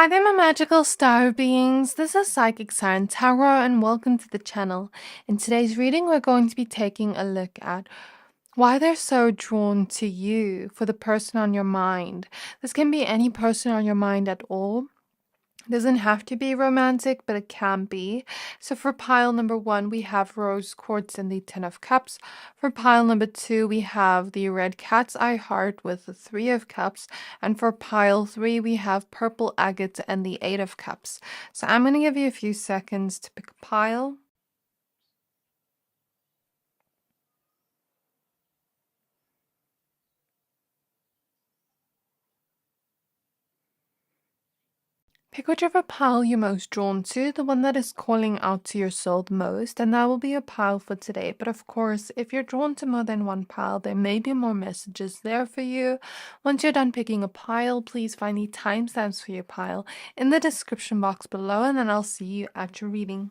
Hi there, my magical star beings. This is Psychic Siren Tarot, and welcome to the channel. In today's reading, we're going to be taking a look at why they're so drawn to you for the person on your mind. This can be any person on your mind at all. It doesn't have to be romantic, but it can be. So for pile number 1, we have Rose Quartz and the 10 of Cups. For pile number 2, we have the Red Cat's Eye Heart with the 3 of Cups. And for pile 3, we have Purple Agate and the 8 of Cups. So I'm going to give you a few seconds to pick a pile. Pick whichever pile you're most drawn to, the one that is calling out to your soul the most, and that will be a pile for today. But of course, if you're drawn to more than one pile, there may be more messages there for you. Once you're done picking a pile, please find the timestamps for your pile in the description box below, and then I'll see you at your reading.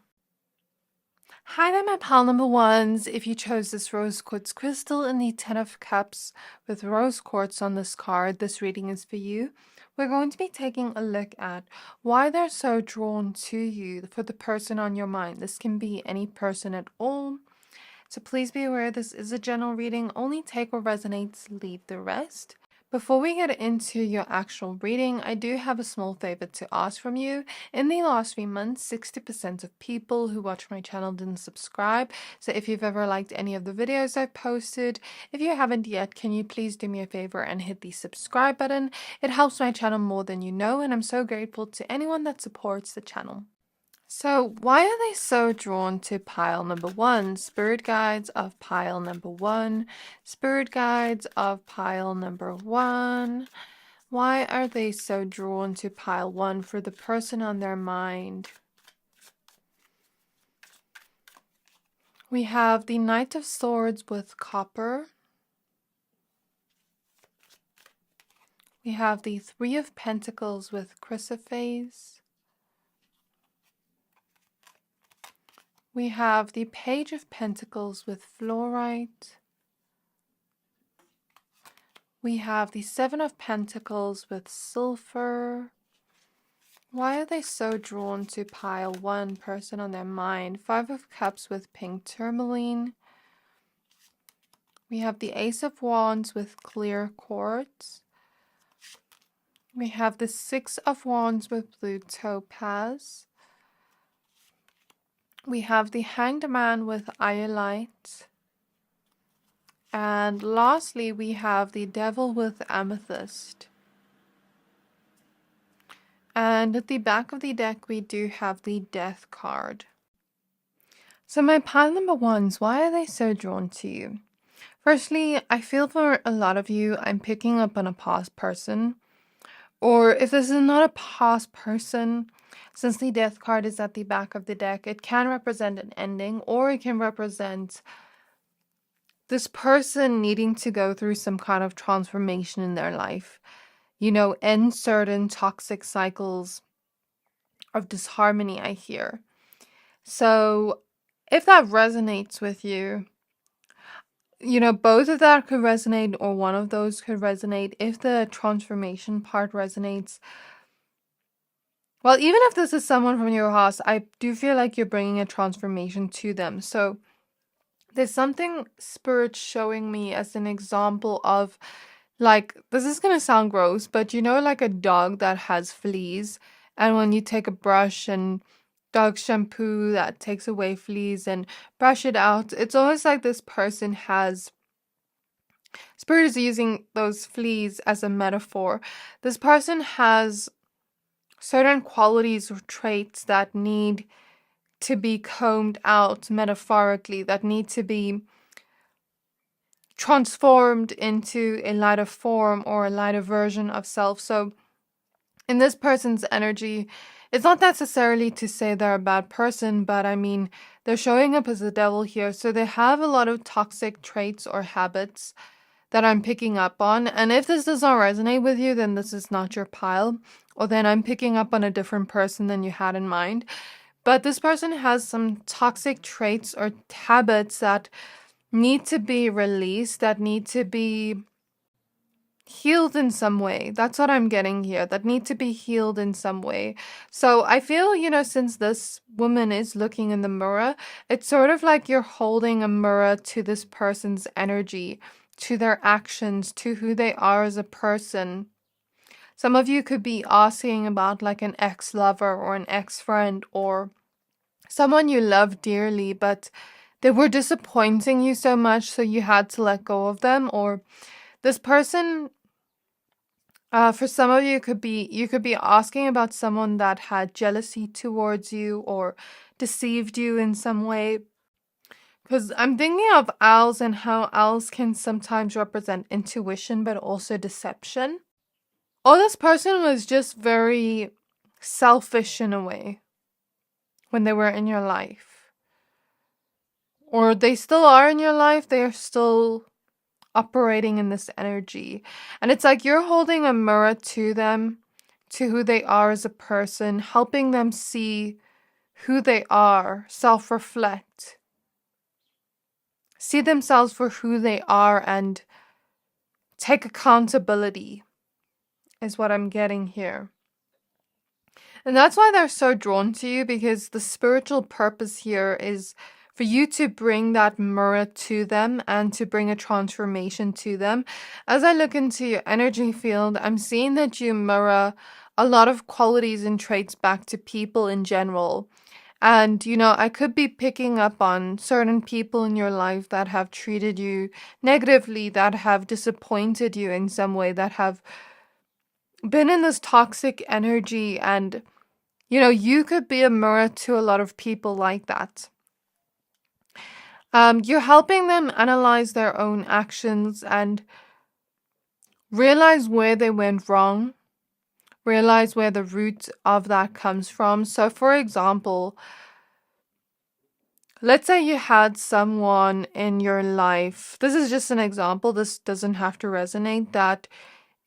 Hi there, my pile number 1s. If you chose this rose quartz crystal in the 10 of Cups with rose quartz on this card, this reading is for you. We're going to be taking a look at why they're so drawn to you for the person on your mind. This can be any person at all. So please be aware this is a general reading. Only take what resonates, leave the rest. Before we get into your actual reading, I do have a small favor to ask from you. In the last 3 months, 60% of people who watch my channel didn't subscribe. So if you've ever liked any of the videos I've posted, if you haven't yet, can you please do me a favor and hit the subscribe button? It helps my channel more than you know, and I'm so grateful to anyone that supports the channel. So why are they so drawn to pile number 1? Spirit guides of pile number 1. Spirit guides of pile number 1. Why are they so drawn to pile 1 for the person on their mind? We have the Knight of Swords with copper. We have the 3 of Pentacles with chrysoprase. We have the Page of Pentacles with fluorite. We have the 7 of Pentacles with sulfur. Why are they so drawn to pile 1 person on their mind? 5 of Cups with pink tourmaline. We have the Ace of Wands with clear quartz. We have the 6 of Wands with blue topaz. We have the Hanged Man with iolite. And lastly, we have the Devil with amethyst. And at the back of the deck, we do have the Death card. So my pile number 1s, why are they so drawn to you? Firstly, I feel for a lot of you, I'm picking up on a past person. Or if this is not a past person, since the Death card is at the back of the deck, it can represent an ending, or it can represent this person needing to go through some kind of transformation in their life. You know, end certain toxic cycles of disharmony, I hear. So if that resonates with you, you know, both of that could resonate, or one of those could resonate. If the transformation part resonates, well, even if this is someone from your house, I do feel like you're bringing a transformation to them. So there's something Spirit showing me as an example of, like, this is going to sound gross, but you know, like a dog that has fleas, and when you take a brush and dog shampoo that takes away fleas and brush it out, it's almost like this person has, Spirit is using those fleas as a metaphor. This person has certain qualities or traits that need to be combed out metaphorically, that need to be transformed into a lighter form or a lighter version of self. So in this person's energy, it's not necessarily to say they're a bad person, but I mean, they're showing up as a devil here. So they have a lot of toxic traits or habits that I'm picking up on. And if this does not resonate with you, then this is not your pile, or then I'm picking up on a different person than you had in mind. But this person has some toxic traits or habits that need to be released, that need to be healed in some way. That's what I'm getting here. That need to be healed in some way. So I feel, since this woman is looking in the mirror, it's sort of like you're holding a mirror to this person's energy, to their actions, to who they are as a person. Some of you could be asking about like an ex-lover or an ex-friend or someone you love dearly, but they were disappointing you so much, so you had to let go of them. Or this person, for some of you, you could be asking about someone that had jealousy towards you or deceived you in some way. Because I'm thinking of owls and how owls can sometimes represent intuition, but also deception. Or this person was just very selfish in a way when they were in your life. Or they still are in your life, they are still operating in this energy. And it's like you're holding a mirror to them, to who they are as a person, helping them see who they are, self-reflect, see themselves for who they are, and take accountability, is what I'm getting here. And that's why they're so drawn to you, because the spiritual purpose here is for you to bring that mirror to them and to bring a transformation to them. As I look into your energy field, I'm seeing that you mirror a lot of qualities and traits back to people in general. And, I could be picking up on certain people in your life that have treated you negatively, that have disappointed you in some way, that have been in this toxic energy. And, you could be a mirror to a lot of people like that. You're helping them analyze their own actions and realize where they went wrong, realize where the root of that comes from. So, for example, let's say you had someone in your life, this is just an example, this doesn't have to resonate, that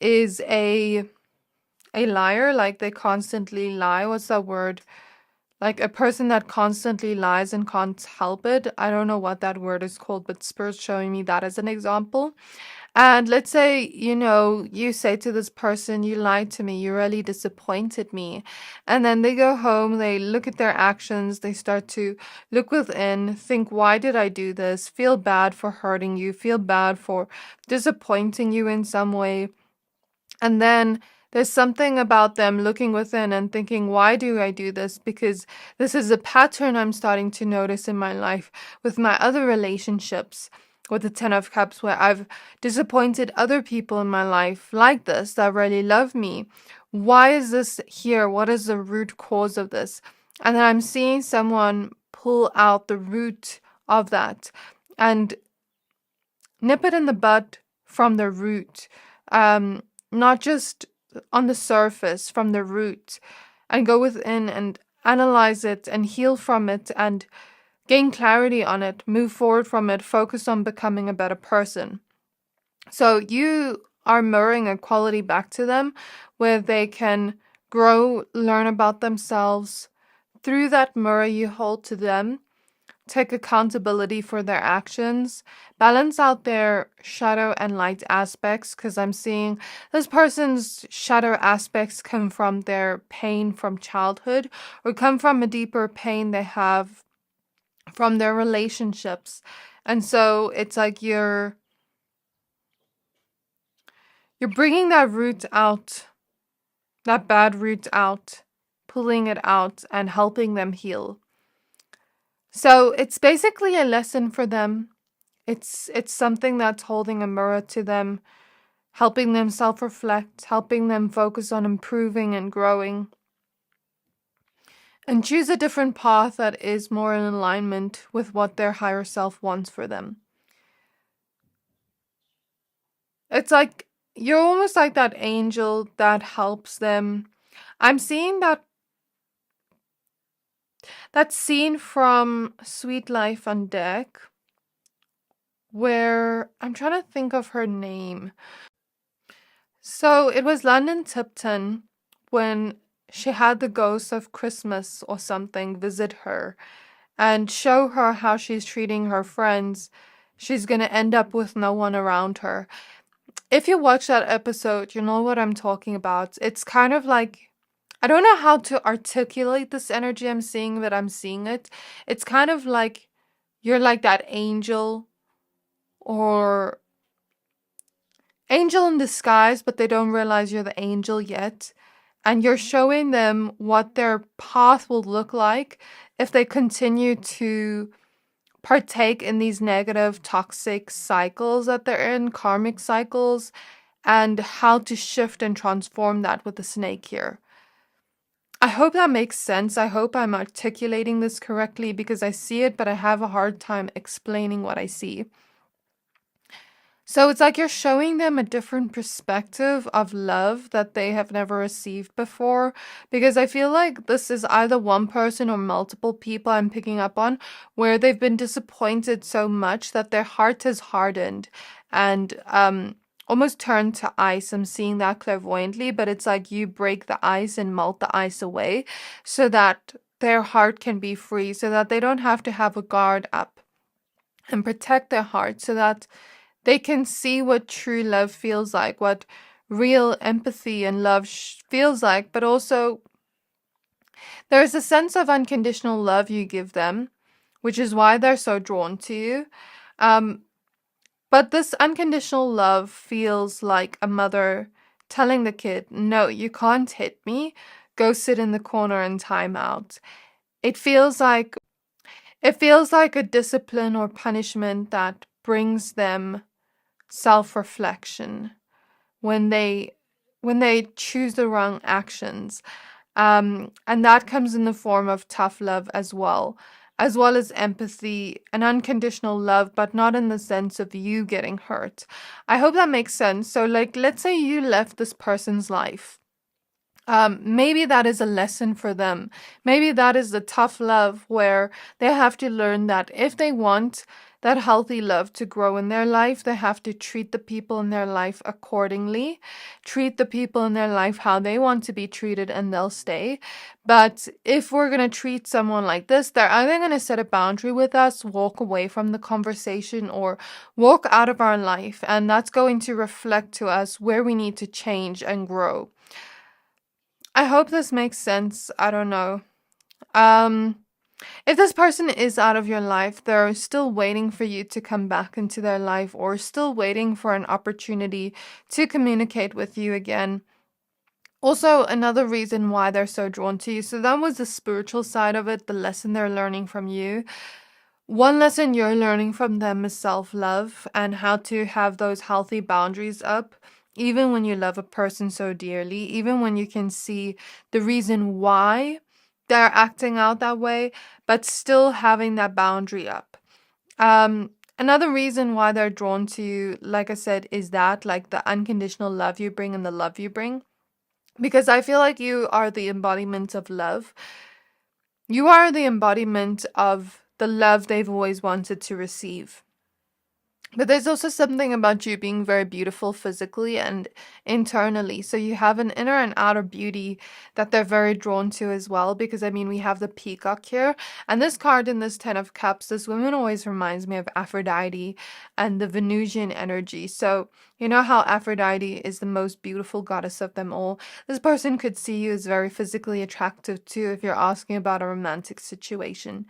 is a liar, like they constantly lie. What's that word? Like a person that constantly lies and can't help it. I don't know what that word is called, but Spirit's showing me that as an example. And let's say, you say to this person, you lied to me, you really disappointed me. And then they go home, they look at their actions, they start to look within, think, why did I do this? Feel bad for hurting you, feel bad for disappointing you in some way. And then there's something about them looking within and thinking, why do I do this? Because this is a pattern I'm starting to notice in my life with my other relationships, with the Ten of Cups, where I've disappointed other people in my life like this that really love me. Why is this here? What is the root cause of this? And then I'm seeing someone pull out the root of that and nip it in the bud from the root. Not just on the surface, from the root, and go within and analyze it and heal from it and gain clarity on it, move forward from it, focus on becoming a better person. So you are mirroring a quality back to them where they can grow, learn about themselves through that mirror you hold to them. Take accountability for their actions, balance out their shadow and light aspects, because I'm seeing this person's shadow aspects come from their pain from childhood or come from a deeper pain they have from their relationships. And so it's like you're bringing that root out, that bad root out, pulling it out and helping them heal. So it's basically a lesson for them. It's something that's holding a mirror to them, helping them self-reflect, helping them focus on improving and growing, and choose a different path that is more in alignment with what their higher self wants for them. It's like you're almost like that angel that helps them. I'm seeing that scene from Sweet Life on Deck where I'm trying to think of her name. So it was London Tipton when she had the ghost of Christmas or something visit her and show her how she's treating her friends. She's going to end up with no one around her. if you watch that episode, you know what I'm talking about. It's kind of like, I don't know how to articulate this energy I'm seeing, but I'm seeing it. It's kind of like you're like that angel or angel in disguise, but they don't realize you're the angel yet. And you're showing them what their path will look like if they continue to partake in these negative, toxic cycles that they're in, karmic cycles, and how to shift and transform that with the snake here. I hope that makes sense. I hope I'm articulating this correctly because I see it, but I have a hard time explaining what I see. So it's like you're showing them a different perspective of love that they have never received before. Because I feel like this is either one person or multiple people I'm picking up on where they've been disappointed so much that their heart has hardened and almost turned to ice. I'm seeing that clairvoyantly, but it's like you break the ice and melt the ice away so that their heart can be free, so that they don't have to have a guard up, and protect their heart so that they can see what true love feels like, what real empathy and love feels like, but also there's a sense of unconditional love you give them, which is why they're so drawn to you. But this unconditional love feels like a mother telling the kid, no, you can't hit me. Go sit in the corner and time out. It feels like a discipline or punishment that brings them self-reflection when they choose the wrong actions. And that comes in the form of tough love as well as empathy and unconditional love, but not in the sense of you getting hurt. I hope that makes sense. So like, let's say you left this person's life. Maybe that is a lesson for them. Maybe that is the tough love where they have to learn that if they want that healthy love to grow in their life, they have to treat the people in their life accordingly, treat the people in their life how they want to be treated, and they'll stay. But if we're going to treat someone like this, they're either going to set a boundary with us, walk away from the conversation, or walk out of our life. And that's going to reflect to us where we need to change and grow. I hope this makes sense. I don't know. If this person is out of your life, they're still waiting for you to come back into their life or still waiting for an opportunity to communicate with you again. Also, another reason why they're so drawn to you. So that was the spiritual side of it, the lesson they're learning from you. One lesson you're learning from them is self-love and how to have those healthy boundaries up, even when you love a person so dearly, even when you can see the reason why they're acting out that way, but still having that boundary up. Another reason why they're drawn to you, like I said, is that like the unconditional love you bring and the love you bring. Because I feel like you are the embodiment of love. You are the embodiment of the love they've always wanted to receive. But there's also something about you being very beautiful physically and internally. So you have an inner and outer beauty that they're very drawn to as well. Because, I mean, we have the peacock here. And this card in this 10 of Cups, this woman always reminds me of Aphrodite and the Venusian energy. So, you know how Aphrodite is the most beautiful goddess of them all? This person could see you as very physically attractive too if you're asking about a romantic situation.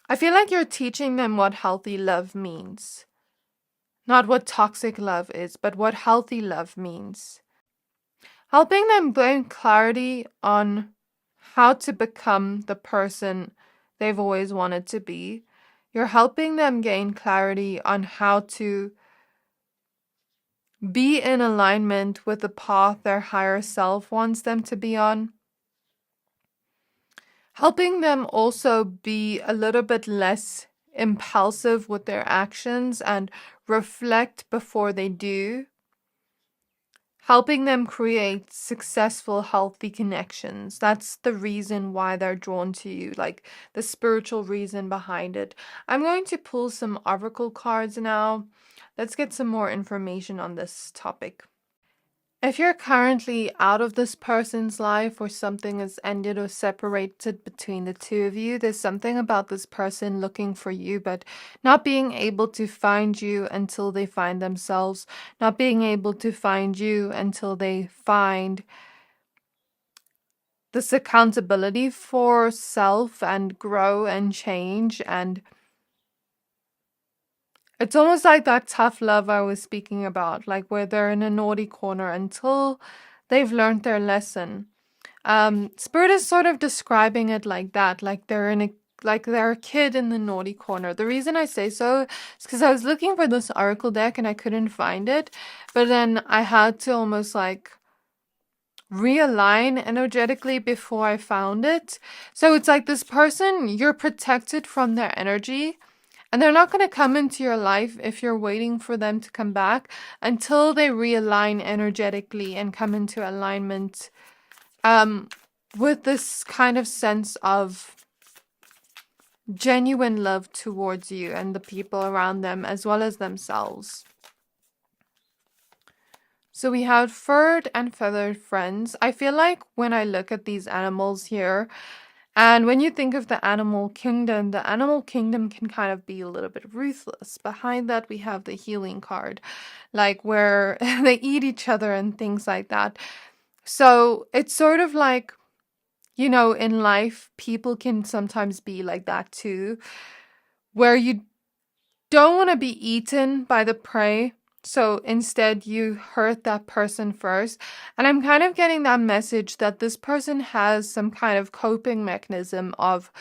I feel like you're teaching them what healthy love means. Not what toxic love is, but what healthy love means. Helping them gain clarity on how to become the person they've always wanted to be. You're helping them gain clarity on how to be in alignment with the path their higher self wants them to be on. Helping them also be a little bit less impulsive with their actions and reflect before they do. Helping them create successful, healthy connections. That's the reason why they're drawn to you, like the spiritual reason behind it. I'm going to pull some oracle cards now. Let's get some more information on this topic. If you're currently out of this person's life or something has ended or separated between the two of you, there's something about this person looking for you, but not being able to find you until they find themselves, not being able to find you until they find this accountability for self and grow and change. And it's almost like that tough love I was speaking about, like where they're in a naughty corner until they've learned their lesson. Spirit is sort of describing it like that, like they're a kid in the naughty corner. The reason I say so is because I was looking for this oracle deck and I couldn't find it, but then I had to almost like realign energetically before I found it. So it's like this person, you're protected from their energy. And they're not going to come into your life if you're waiting for them to come back until they realign energetically and come into alignment with this kind of sense of genuine love towards you and the people around them as well as themselves. So we have furred and feathered friends. I feel like when I look at these animals here, and when you think of the animal kingdom can kind of be a little bit ruthless. Behind that, we have the healing card, like where they eat each other and things like that. So it's sort of like, in life, people can sometimes be like that too, where you don't want to be eaten by the prey. So instead, you hurt that person first. And I'm kind of getting that message that this person has some kind of coping mechanism of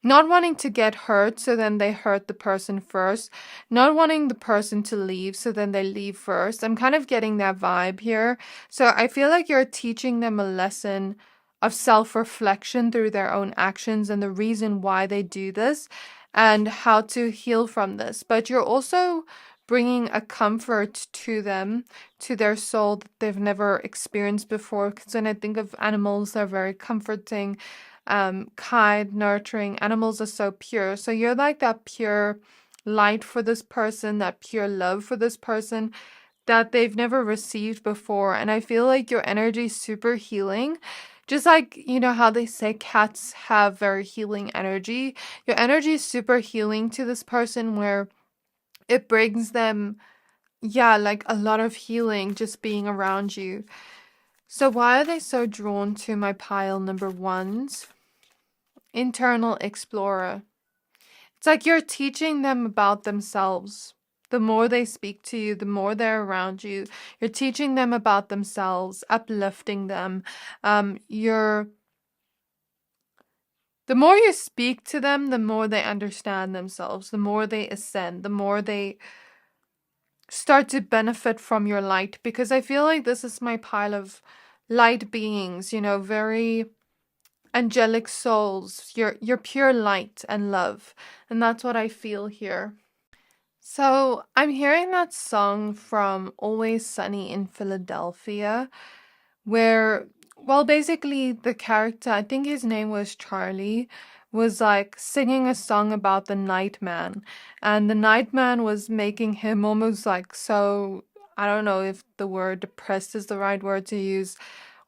not wanting to get hurt, so then they hurt the person first. Not wanting the person to leave, so then they leave first. I'm kind of getting that vibe here. So I feel like you're teaching them a lesson of self-reflection through their own actions and the reason why they do this and how to heal from this. But you're also bringing a comfort to them, to their soul that they've never experienced before. Because when I think of animals, they're very comforting, kind, nurturing. Animals are so pure. So you're like that pure light for this person, that pure love for this person that they've never received before. And I feel like your energy is super healing. Just like, how they say cats have very healing energy. Your energy is super healing to this person where it brings them, like a lot of healing just being around you. So why are they so drawn to my pile number ones? Internal explorer. It's like you're teaching them about themselves. The more they speak to you, the more they're around you. You're teaching them about themselves, uplifting them. The more you speak to them, the more they understand themselves, the more they ascend, the more they start to benefit from your light. Because I feel like this is my pile of light beings, very angelic souls. You're pure light and love. And that's what I feel here. So I'm hearing that song from Always Sunny in Philadelphia, where, well, basically the character, I think his name was Charlie, was like singing a song about the night man. And the night man was making him almost like so, I don't know if the word depressed is the right word to use,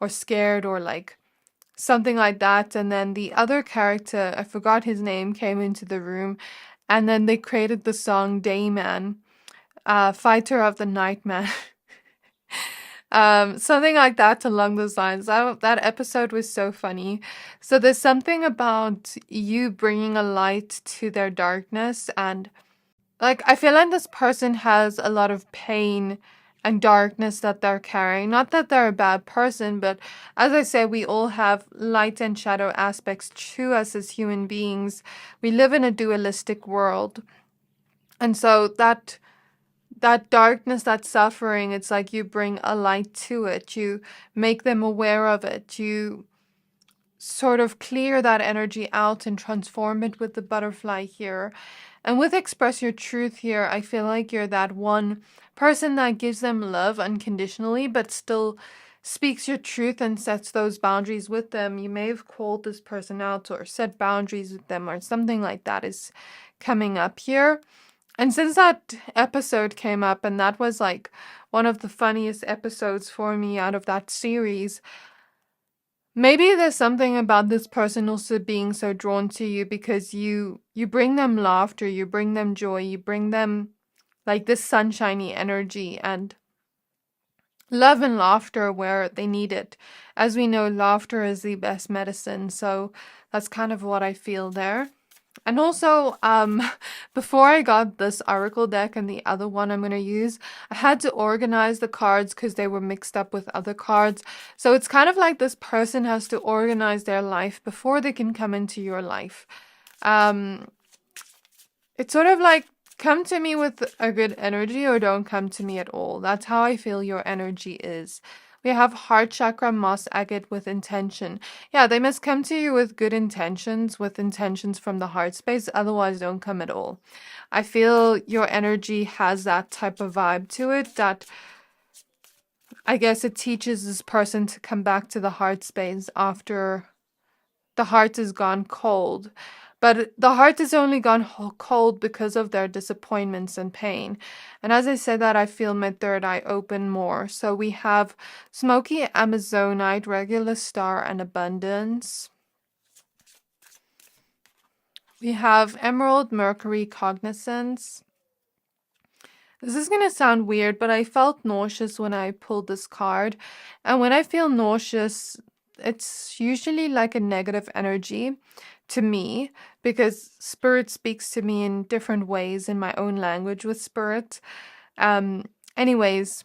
or scared, or like something like that. And then the other character, I forgot his name, came into the room. And then they created the song Dayman, Fighter of the Night Man. Something like that along those lines. That episode was so funny. So there's something about you bringing a light to their darkness. And like, I feel like this person has a lot of pain and darkness that they're carrying. Not that they're a bad person, but as I said, we all have light and shadow aspects to us as human beings. We live in a dualistic world. And so that darkness, that suffering, it's like you bring a light to it. You make them aware of it. You sort of clear that energy out and transform it with the butterfly here. And with Express Your Truth here, I feel like you're that one person that gives them love unconditionally, but still speaks your truth and sets those boundaries with them. You may have called this person out or set boundaries with them or something like that is coming up here. And since that episode came up, and that was like one of the funniest episodes for me out of that series, maybe there's something about this person also being so drawn to you because you bring them laughter, you bring them joy, you bring them like this sunshiny energy and love and laughter where they need it. As we know, laughter is the best medicine, so that's kind of what I feel there. And also, before I got this oracle deck and the other one I'm going to use, I had to organize the cards because they were mixed up with other cards. So it's kind of like this person has to organize their life before they can come into your life. It's sort of like, come to me with a good energy or don't come to me at all. That's how I feel your energy is. We have heart chakra, moss agate with intention. Yeah, they must come to you with good intentions, with intentions from the heart space. Otherwise, don't come at all. I feel your energy has that type of vibe to it that I guess it teaches this person to come back to the heart space after the heart has gone cold. But the heart has only gone cold because of their disappointments and pain. And as I said that, I feel my third eye open more. So we have smoky amazonite, regular star, and abundance. We have emerald, mercury, cognizance. This is going to sound weird, but I felt nauseous when I pulled this card. And when I feel nauseous, it's usually like a negative energy to me because spirit speaks to me in different ways in my own language with spirit. Anyways,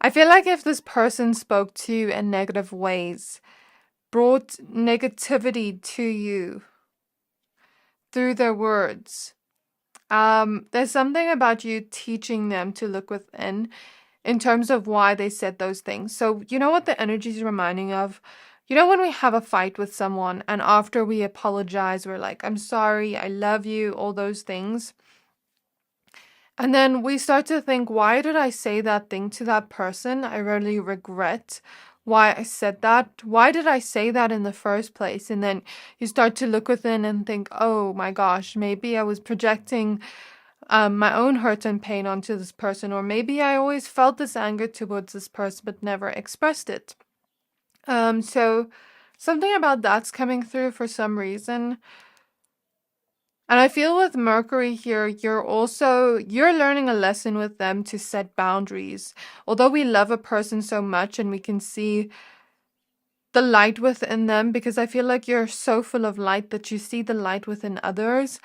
I feel like if this person spoke to you in negative ways, brought negativity to you through their words, there's something about you teaching them to look within in terms of why they said those things. So you know what the energy is reminding of? You know when we have a fight with someone and after we apologize, we're like, I'm sorry, I love you, all those things. And then we start to think, why did I say that thing to that person? I really regret why I said that. Why did I say that in the first place? And then you start to look within and think, oh my gosh, maybe I was projecting my own hurt and pain onto this person, or maybe I always felt this anger towards this person but never expressed it. So something about that's coming through for some reason. And I feel with Mercury here, you're learning a lesson with them to set boundaries. Although we love a person so much and we can see the light within them, because I feel like you're so full of light that you see the light within others.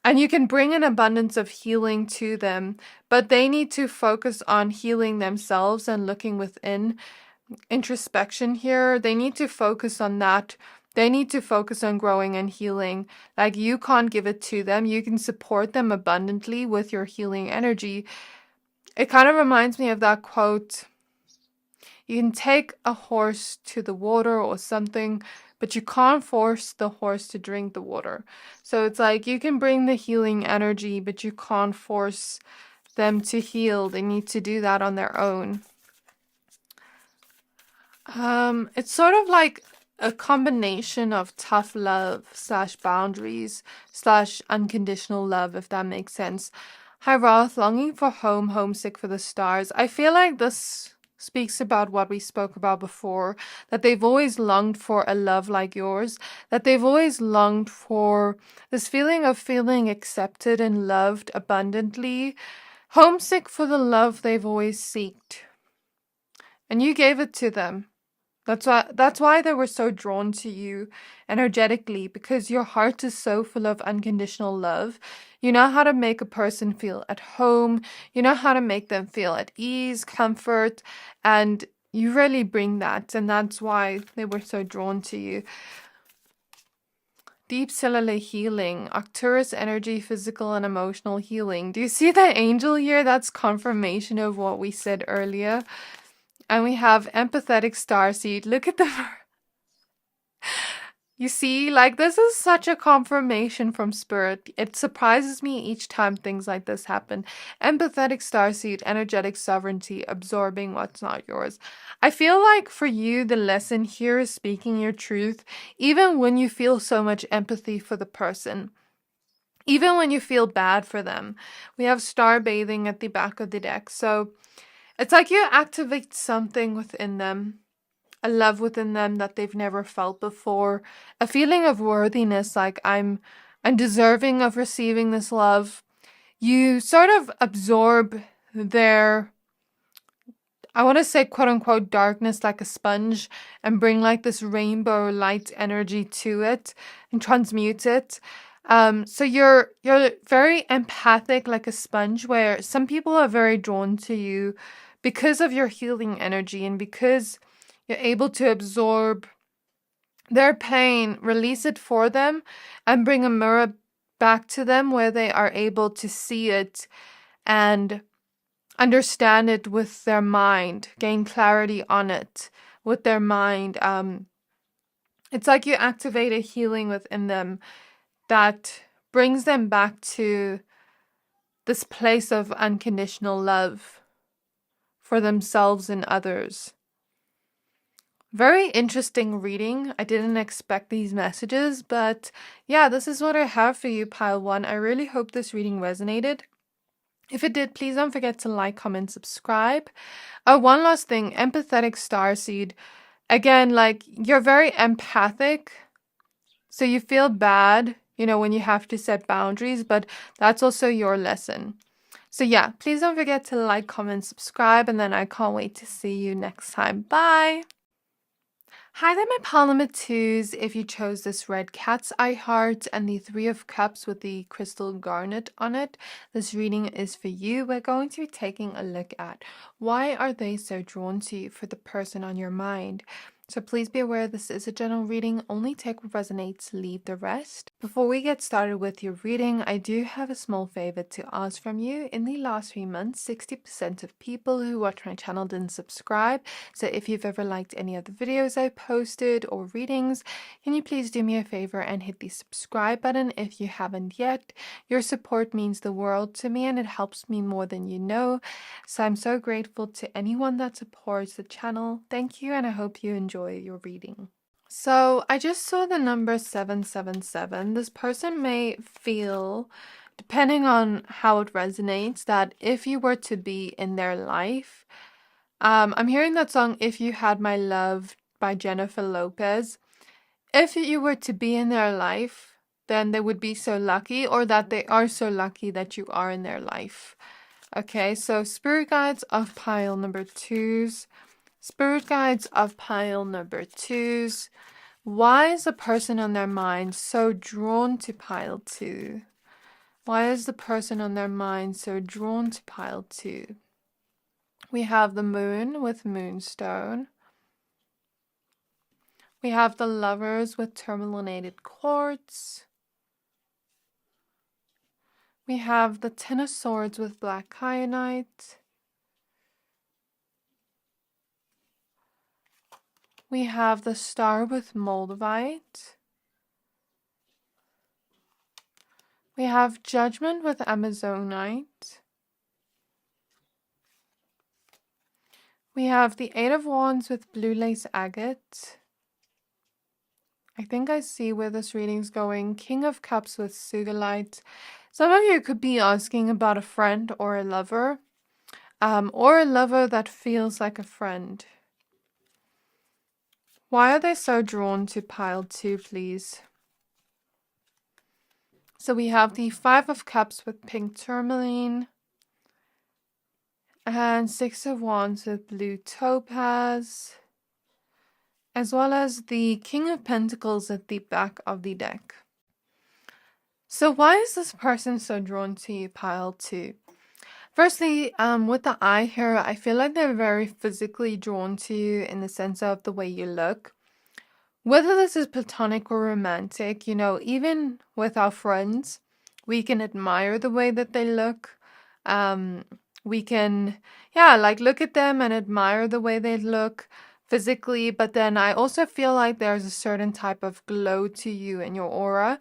And you can bring an abundance of healing to them, but they need to focus on healing themselves and looking within. Introspection here. They need to focus on that. They need to focus on growing and healing. Like you can't give it to them. You can support them abundantly with your healing energy. It kind of reminds me of that quote. You can take a horse to the water or something, but you can't force the horse to drink the water. So it's like you can bring the healing energy, but you can't force them to heal. They need to do that on their own. It's sort of like a combination of tough love / boundaries / unconditional love, if that makes sense. Hi Roth, longing for home, homesick for the stars. I feel like this speaks about what we spoke about before, that they've always longed for a love like yours, that they've always longed for this feeling of feeling accepted and loved abundantly, homesick for the love they've always sought. And you gave it to them. That's why they were so drawn to you energetically, because your heart is so full of unconditional love. You know how to make a person feel at home. You know how to make them feel at ease, comfort, and you really bring that. And that's why they were so drawn to you. Deep cellular healing, Arcturus energy, physical and emotional healing. Do you see that angel here? That's confirmation of what we said earlier. And we have empathetic starseed. Look at the... You see, like this is such a confirmation from spirit. It surprises me each time things like this happen. Empathetic starseed, energetic sovereignty, absorbing what's not yours. I feel like for you, the lesson here is speaking your truth, even when you feel so much empathy for the person. even when you feel bad for them. We have star bathing at the back of the deck. So it's like you activate something within them, a love within them that they've never felt before, a feeling of worthiness, like I'm deserving of receiving this love. You sort of absorb their, I want to say quote unquote darkness like a sponge, and bring like this rainbow light energy to it and transmute it. So you're very empathic like a sponge, where some people are very drawn to you because of your healing energy and because you're able to absorb their pain, release it for them, and bring a mirror back to them where they are able to see it and understand it with their mind, gain clarity on it with their mind. It's like you activate a healing within them that brings them back to this place of unconditional love for themselves and others. Very interesting reading. I didn't expect these messages, but yeah, this is what I have for you, Pile 1. I really hope this reading resonated. If it did, please don't forget to like, comment, subscribe. One last thing, empathetic starseed. Again, like, you're very empathic, so you feel bad, when you have to set boundaries, but that's also your lesson. So yeah, please don't forget to like, comment, subscribe, and then I can't wait to see you next time. Bye! Hi there, my pile number 2s. If you chose this red cat's eye heart and the 3 of cups with the crystal garnet on it, this reading is for you. We're going to be taking a look at why are they so drawn to you for the person on your mind. So please be aware this is a general reading. Only take what resonates, leave the rest. Before we get started with your reading, I do have a small favor to ask from you. In the last 3 months, 60% of people who watch my channel didn't subscribe. So if you've ever liked any of the videos I posted or readings, can you please do me a favor and hit the subscribe button if you haven't yet? Your support means the world to me and it helps me more than you know. So I'm so grateful to anyone that supports the channel. Thank you, and I hope you enjoy your reading. So I just saw the number 777. This person may feel, depending on how it resonates, that if you were to be in their life, I'm hearing that song If You Had My Love by Jennifer Lopez. If you were to be in their life, then they would be so lucky, or that they are so lucky that you are in their life. Okay, so spirit guides of pile number 2s. Spirit guides of pile number 2s. Why is the person on their mind so drawn to pile 2? Why is the person on their mind so drawn to pile 2? We have the moon with moonstone. We have the lovers with tourmalinated quartz. We have the 10 of swords with black kyanite. We have the star with moldavite. We have judgment with amazonite. We have the 8 of wands with blue lace agate. I think I see where this reading's going. King of cups with sugilite. Some of you could be asking about a friend or a lover, or a lover that feels like a friend. Why are they so drawn to pile 2, please? So we have the 5 of cups with pink tourmaline, and 6 of wands with blue topaz, as well as the King of Pentacles at the back of the deck. So why is this person so drawn to you, pile 2? Firstly, with the eye here, I feel like they're very physically drawn to you in the sense of the way you look. Whether this is platonic or romantic, even with our friends, we can admire the way that they look. We can, look at them and admire the way they look physically. But then I also feel like there's a certain type of glow to you in your aura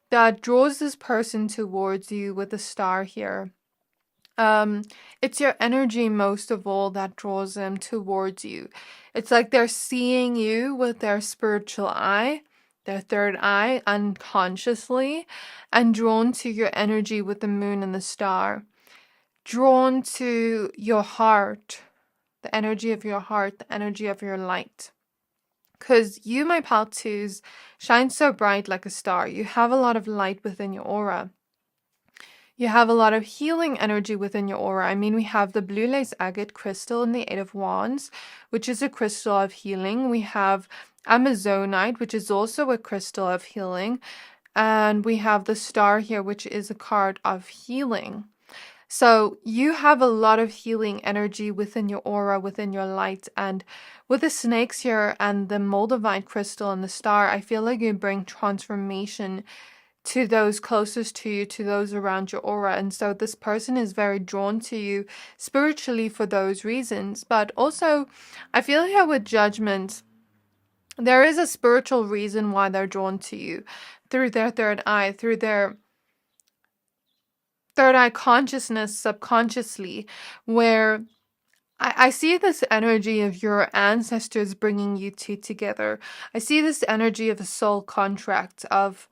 that draws this person towards you with the star here. It's your energy most of all that draws them towards you. It's like they're seeing you with their spiritual eye. their third eye unconsciously, and drawn to your energy with the moon and the star, drawn to your heart, the energy of your heart, the energy of your light. Because you, my pal twos, shine so bright like a star. You have a lot of light within your aura. You have a lot of healing energy within your aura. I mean, we have the blue lace agate crystal in the Eight of Wands, which is a crystal of healing. We have Amazonite, which is also a crystal of healing. And we have the star here, which is a card of healing. So you have a lot of healing energy within your aura, within your light. And with the snakes here and the moldavite crystal and the star, I feel like you bring transformation to those closest to you, to those around your aura. And so this person is very drawn to you spiritually for those reasons. But also, I feel here with Judgment, there is a spiritual reason why they're drawn to you through their third eye, through their third eye consciousness subconsciously, where I see this energy of your ancestors bringing you two together. I see this energy of a soul contract, of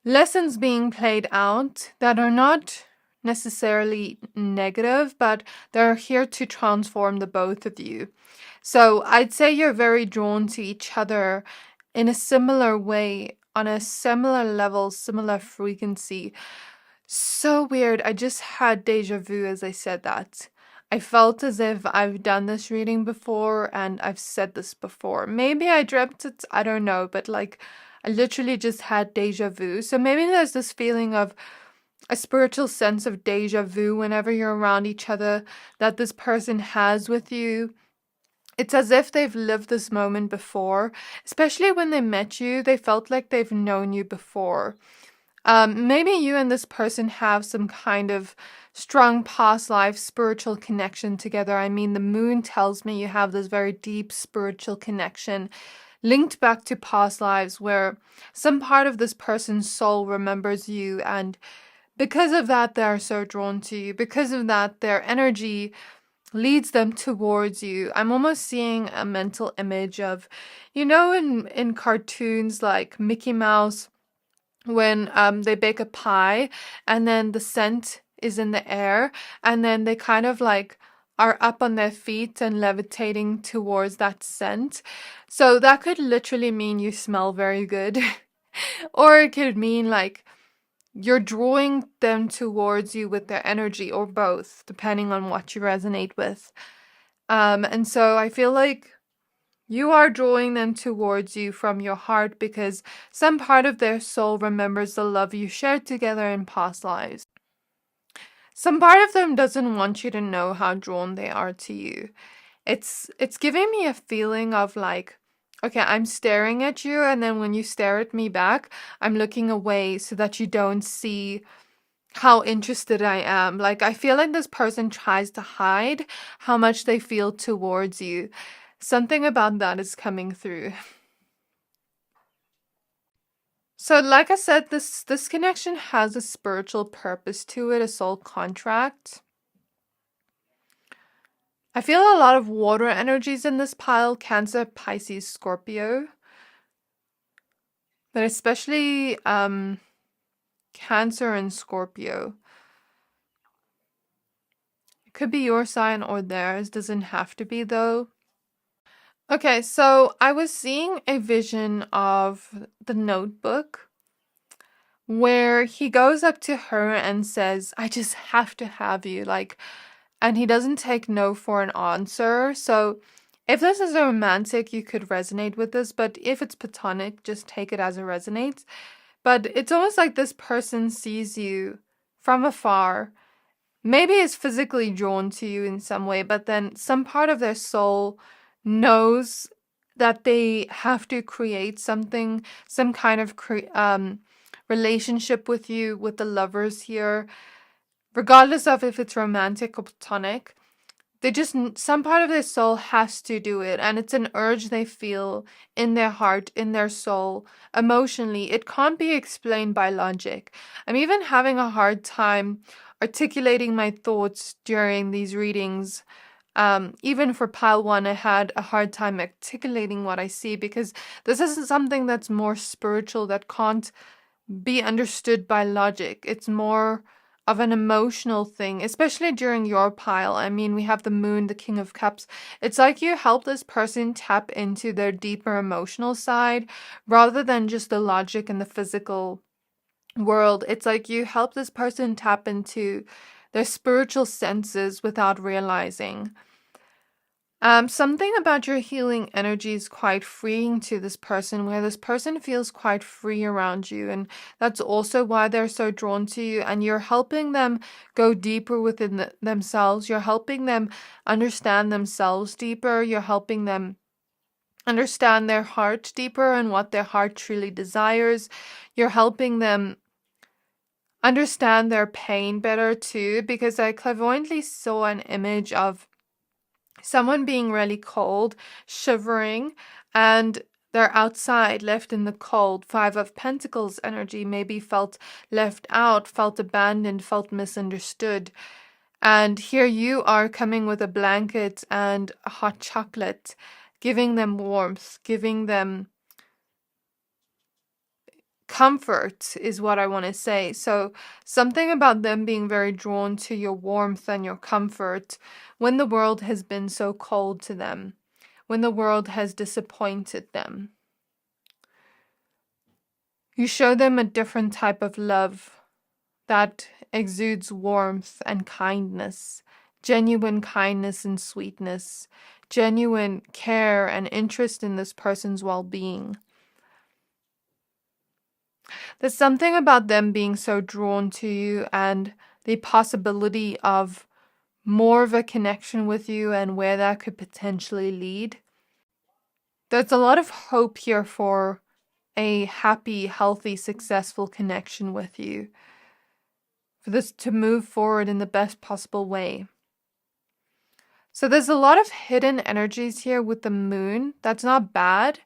lessons being played out that are not necessarily negative, but they're here to transform the both of you. So I'd say you're very drawn to each other in a similar way, on a similar level, similar frequency. So weird. I just had deja vu as I said that. I felt as if I've done this reading before and I've said this before. Maybe I dreamt it, I don't know, but like I literally just had deja vu. So maybe there's this feeling of a spiritual sense of deja vu whenever you're around each other that this person has with you. It's as if they've lived this moment before, especially when they met you, they felt like they've known you before. Maybe you and this person have some kind of strong past life spiritual connection together. I mean, the moon tells me you have this very deep spiritual connection linked back to past lives where some part of this person's soul remembers you, and because of that, they're so drawn to you. Because of that, their energy leads them towards you. I'm almost seeing a mental image of, in cartoons like Mickey Mouse, when they bake a pie and then the scent is in the air and then they kind of like are up on their feet and levitating towards that scent. So that could literally mean you smell very good. Or it could mean like you're drawing them towards you with their energy, or both, depending on what you resonate with. And so I feel like you are drawing them towards you from your heart because some part of their soul remembers the love you shared together in past lives. Some part of them doesn't want you to know how drawn they are to you. It's giving me a feeling of like, okay, I'm staring at you, and then when you stare at me back, I'm looking away so that you don't see how interested I am. Like, I feel like this person tries to hide how much they feel towards you. Something about that is coming through. So like I said, this connection has a spiritual purpose to it, a soul contract. I feel a lot of water energies in this pile: Cancer, Pisces, Scorpio. But especially Cancer and Scorpio. It could be your sign or theirs, doesn't have to be though. Okay, so I was seeing a vision of the Notebook where he goes up to her and says, I just have to have you, like, and he doesn't take no for an answer. So if this is a romantic, you could resonate with this, but if it's platonic, just take it as it resonates. But it's almost like this person sees you from afar, maybe is physically drawn to you in some way, but then some part of their soul knows that they have to create something, some kind of relationship with you, with the lovers here, regardless of if it's romantic or platonic. They just, some part of their soul has to do it, and it's an urge they feel in their heart, in their soul, emotionally. It can't be explained by logic. I'm even having a hard time articulating my thoughts during these readings Even for pile 1, I had a hard time articulating what I see because this isn't something that's more spiritual, that can't be understood by logic. It's more of an emotional thing, especially during your pile. I mean, we have the moon, the King of Cups. It's like you help this person tap into their deeper emotional side rather than just the logic and the physical world. It's like you help this person tap into their spiritual senses without realizing. Something about your healing energy is quite freeing to this person, where this person feels quite free around you. And that's also why they're so drawn to you. And you're helping them go deeper within themselves. You're helping them understand themselves deeper. You're helping them understand their heart deeper and what their heart truly desires. You're helping them understand their pain better too, because I clairvoyantly saw an image of someone being really cold, shivering, and they're outside, left in the cold. 5 of Pentacles energy, maybe felt left out, felt abandoned, felt misunderstood. And here you are coming with a blanket and a hot chocolate, giving them warmth, giving them comfort is what I want to say. So something about them being very drawn to your warmth and your comfort when the world has been so cold to them, when the world has disappointed them. You show them a different type of love that exudes warmth and kindness, genuine kindness and sweetness, genuine care and interest in this person's well-being. There's something about them being so drawn to you and the possibility of more of a connection with you and where that could potentially lead. There's a lot of hope here for a happy, healthy, successful connection with you, for this to move forward in the best possible way. So there's a lot of hidden energies here with the moon. That's not bad.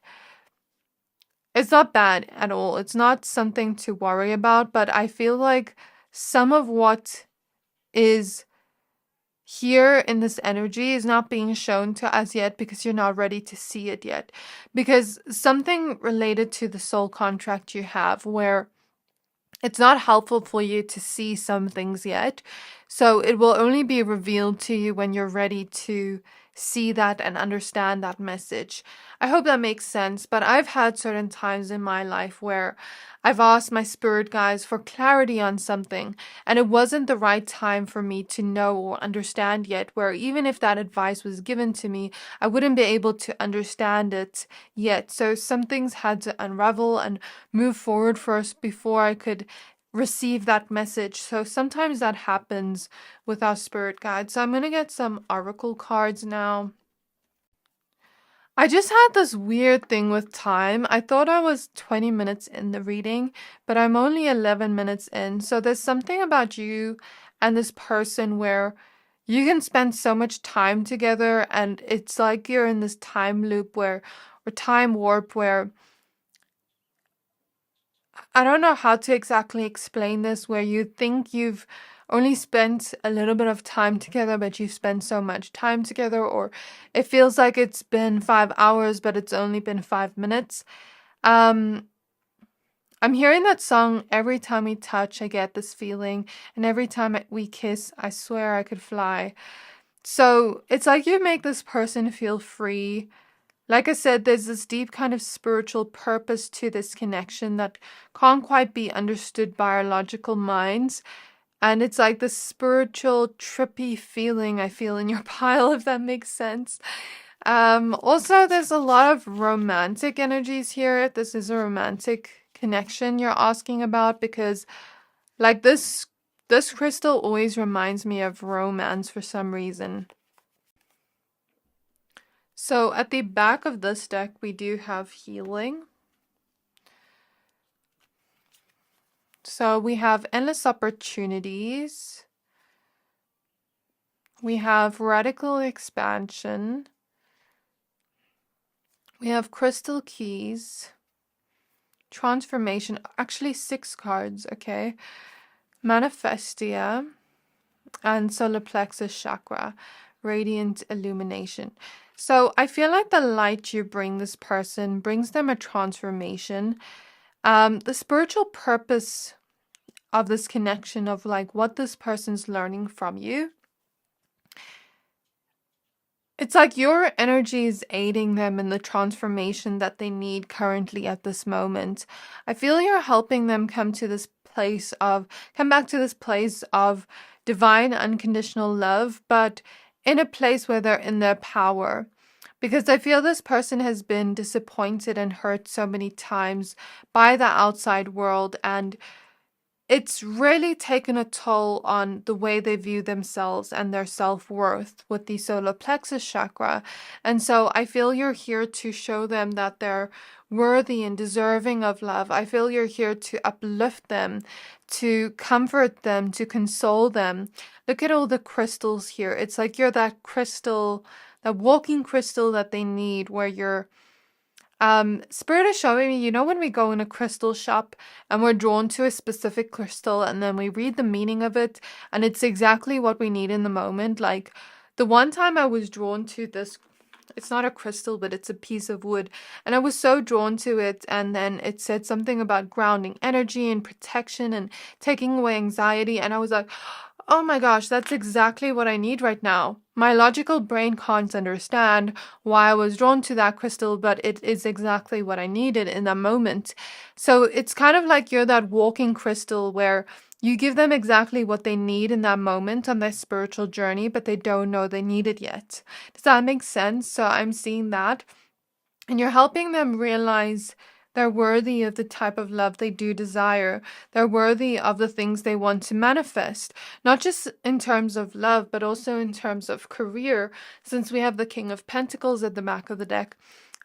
It's not bad at all. It's not something to worry about, but I feel like some of what is here in this energy is not being shown to us yet because you're not ready to see it yet. Because something related to the soul contract you have where it's not helpful for you to see some things yet. So it will only be revealed to you when you're ready to see that and understand that message. I hope that makes sense, but I've had certain times in my life where I've asked my spirit guides for clarity on something, and it wasn't the right time for me to know or understand yet, where even if that advice was given to me, I wouldn't be able to understand it yet. So some things had to unravel and move forward first before I could receive that message. So sometimes that happens with our spirit guides. So I'm going to get some oracle cards now. I just had this weird thing with time. I thought I was 20 minutes in the reading, but I'm only 11 minutes in. So there's something about you and this person where you can spend so much time together, and it's like you're in this time loop or time warp where I don't know how to exactly explain this, where you think you've only spent a little bit of time together, but you've spent so much time together, or it feels like it's been 5 hours, but it's only been 5 minutes. I'm hearing that song, every time we touch, I get this feeling, and every time we kiss, I swear I could fly. So it's like you make this person feel free. Like I said, there's this deep kind of spiritual purpose to this connection that can't quite be understood by our logical minds. And it's like this spiritual, trippy feeling I feel in your pile, if that makes sense. Also, there's a lot of romantic energies here. This is a romantic connection you're asking about, because like this crystal always reminds me of romance for some reason. So at the back of this deck, we do have healing. So we have endless opportunities. We have radical expansion. We have crystal keys. Transformation. Actually 6 cards, okay. Manifestia and solar plexus chakra. radiant illumination. So I feel like the light you bring this person brings them a transformation. The spiritual purpose of this connection, of like what this person's learning from you, it's like your energy is aiding them in the transformation that they need currently at this moment. I feel you're helping them come back to this place of divine unconditional love, but in a place where they're in their power. Because I feel this person has been disappointed and hurt so many times by the outside world, and it's really taken a toll on the way they view themselves and their self-worth with the solar plexus chakra. And so I feel you're here to show them that they're worthy and deserving of love. I feel you're here to uplift them, to comfort them, to console them. Look at all the crystals here. It's like you're that crystal, that walking crystal that they need, where you're Spirit is showing me, when we go in a crystal shop and we're drawn to a specific crystal and then we read the meaning of it and it's exactly what we need in the moment. Like the one time I was drawn to this, it's not a crystal, but it's a piece of wood, and I was so drawn to it, and then it said something about grounding energy and protection and taking away anxiety, and I was like, oh my gosh, that's exactly what I need right now. My logical brain can't understand why I was drawn to that crystal, but it is exactly what I needed in that moment. So it's kind of like you're that walking crystal where you give them exactly what they need in that moment on their spiritual journey, but they don't know they need it yet. Does that make sense? So I'm seeing that. And you're helping them realize they're worthy of the type of love they do desire. They're worthy of the things they want to manifest, not just in terms of love, but also in terms of career. Since we have the King of Pentacles at the back of the deck,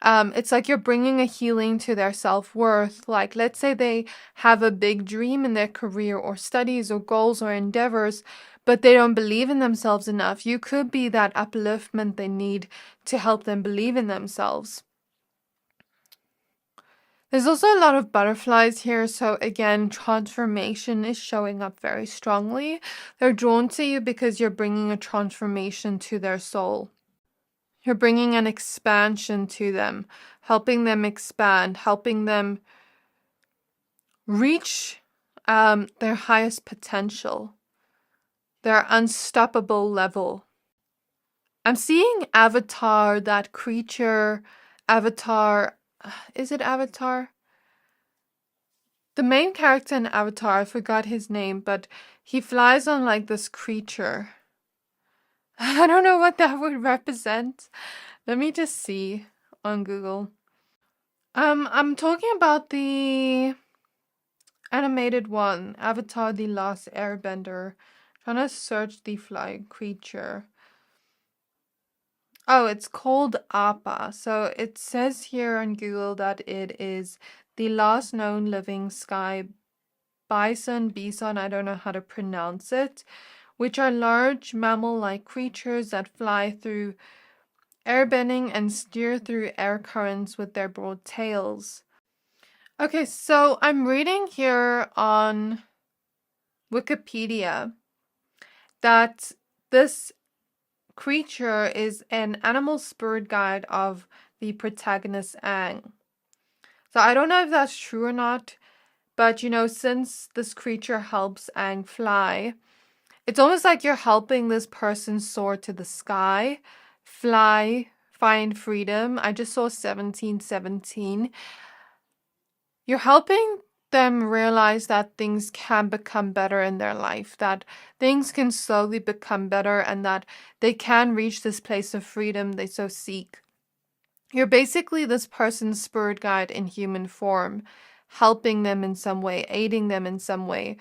it's like you're bringing a healing to their self-worth. Like, let's say they have a big dream in their career or studies or goals or endeavors, but they don't believe in themselves enough. You could be that upliftment they need to help them believe in themselves. There's also a lot of butterflies here, so again, transformation is showing up very strongly. They're drawn to you because you're bringing a transformation to their soul. You're bringing an expansion to them, helping them expand, helping them reach their highest potential, their unstoppable level. I'm seeing Avatar, that creature, Avatar. Is it Avatar? The main character in Avatar, I forgot his name, but he flies on like this creature. I don't know what that would represent. Let me just see on Google. I'm talking about the animated one, Avatar: The Last Airbender. I'm trying to search the flying creature. Oh, it's called Appa. So it says here on Google that it is the last known living sky bison, I don't know how to pronounce it, which are large mammal-like creatures that fly through airbending and steer through air currents with their broad tails. Okay, so I'm reading here on Wikipedia that this creature is an animal spirit guide of the protagonist Aang. So I don't know if that's true or not, but since this creature helps Aang fly, it's almost like you're helping this person soar to the sky, fly, find freedom. I just saw 1717. You're helping them realize that things can become better in their life, that things can slowly become better, and that they can reach this place of freedom they so seek. You're basically this person's spirit guide in human form, helping them in some way, aiding them in some way,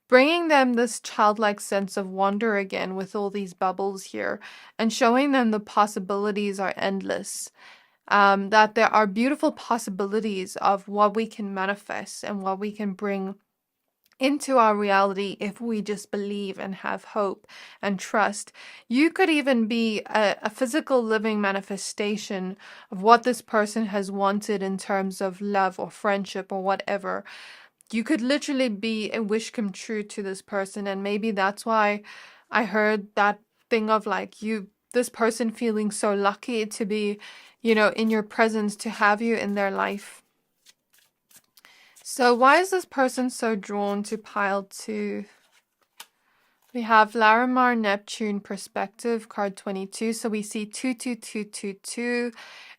bringing them this childlike sense of wonder again with all these bubbles here, and showing them the possibilities are endless. That there are beautiful possibilities of what we can manifest and what we can bring into our reality if we just believe and have hope and trust. You could even be a physical living manifestation of what this person has wanted in terms of love or friendship or whatever. You could literally be a wish come true to this person, and maybe that's why I heard that thing of like you this person feeling so lucky to be, in your presence, to have you in their life. So why is this person so drawn to pile 2? We have Larimar Neptune perspective, card 22. So we see 22222.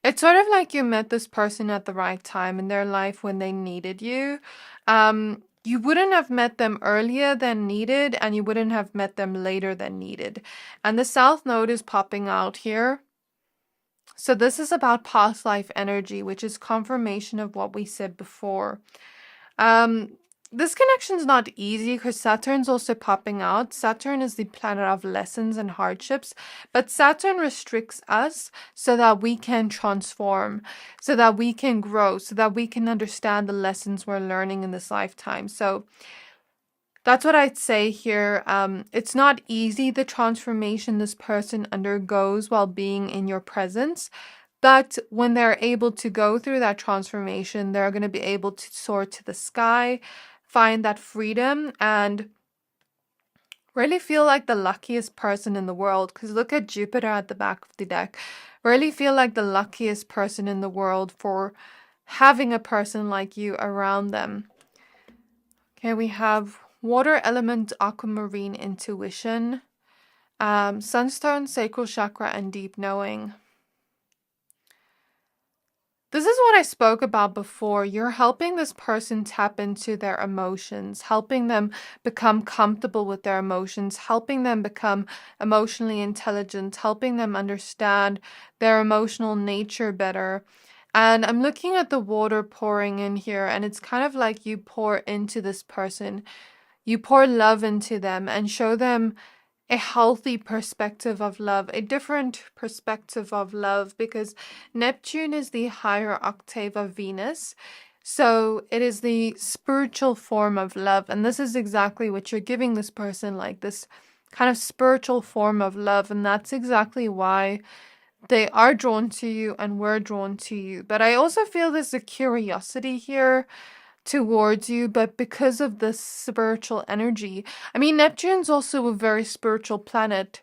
It's sort of like you met this person at the right time in their life when they needed you. You wouldn't have met them earlier than needed, and you wouldn't have met them later than needed. And the South Node is popping out here. So this is about past life energy, which is confirmation of what we said before. This connection is not easy because Saturn's also popping out. Saturn is the planet of lessons and hardships, but Saturn restricts us so that we can transform, so that we can grow, so that we can understand the lessons we're learning in this lifetime. So that's what I'd say here. It's not easy, the transformation this person undergoes while being in your presence. But when they're able to go through that transformation, they're going to be able to soar to the sky, find that freedom, and really feel like the luckiest person in the world. Because look at Jupiter at the back of the deck. Really feel like the luckiest person in the world for having a person like you around them. Okay, we have water element, aquamarine intuition, sunstone, sacral chakra, and deep knowing. This is what I spoke about before. You're helping this person tap into their emotions, helping them become comfortable with their emotions, helping them become emotionally intelligent, helping them understand their emotional nature better. And I'm looking at the water pouring in here, and it's kind of like you pour into this person. You pour love into them and show them a healthy perspective of love, a different perspective of love, because Neptune is the higher octave of Venus. So it is the spiritual form of love. And this is exactly what you're giving this person, like this kind of spiritual form of love. And that's exactly why they are drawn to you and we're drawn to you. But I also feel there's a curiosity here towards you, but because of this spiritual energy. I mean, Neptune's also a very spiritual planet.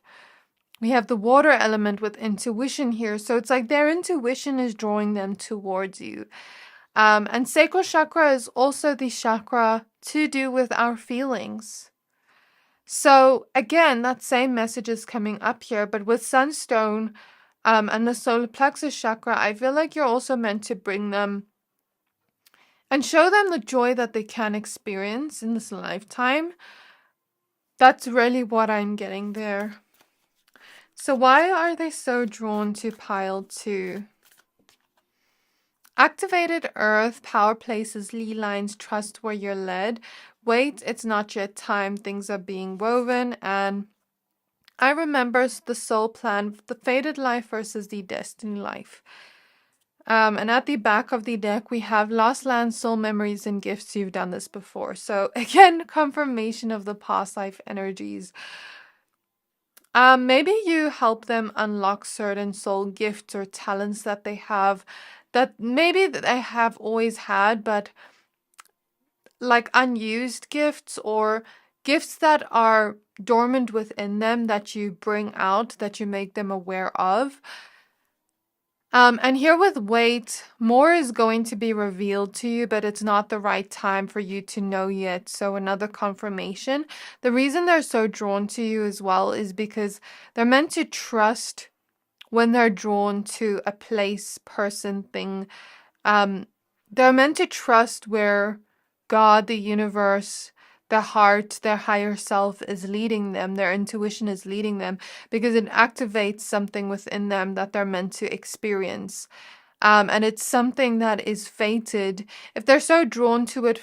We have the water element with intuition here, so it's like their intuition is drawing them towards you. And sacral chakra is also the chakra to do with our feelings. So again, that same message is coming up here, but with sunstone and the solar plexus chakra, I feel like you're also meant to bring them and show them the joy that they can experience in this lifetime. That's really what I'm getting there. So why are they so drawn to pile 2? Activated earth, power places, lee lines, trust where you're led. Wait, it's not yet time, things are being woven. And I remember the soul plan, the fated life versus the destiny life. And at the back of the deck, we have lost land, soul memories, and gifts. You've done this before. So again, confirmation of the past life energies. Maybe you help them unlock certain soul gifts or talents that they have, that maybe they have always had, but like unused gifts or gifts that are dormant within them that you bring out, that you make them aware of. And here with wait, more is going to be revealed to you, but it's not the right time for you to know yet. So another confirmation. The reason they're so drawn to you as well is because they're meant to trust when they're drawn to a place, person, thing. They're meant to trust where God, the universe, their heart, their higher self is leading them, their intuition is leading them, because it activates something within them that they're meant to experience. And it's something that is fated. If they're so drawn to it,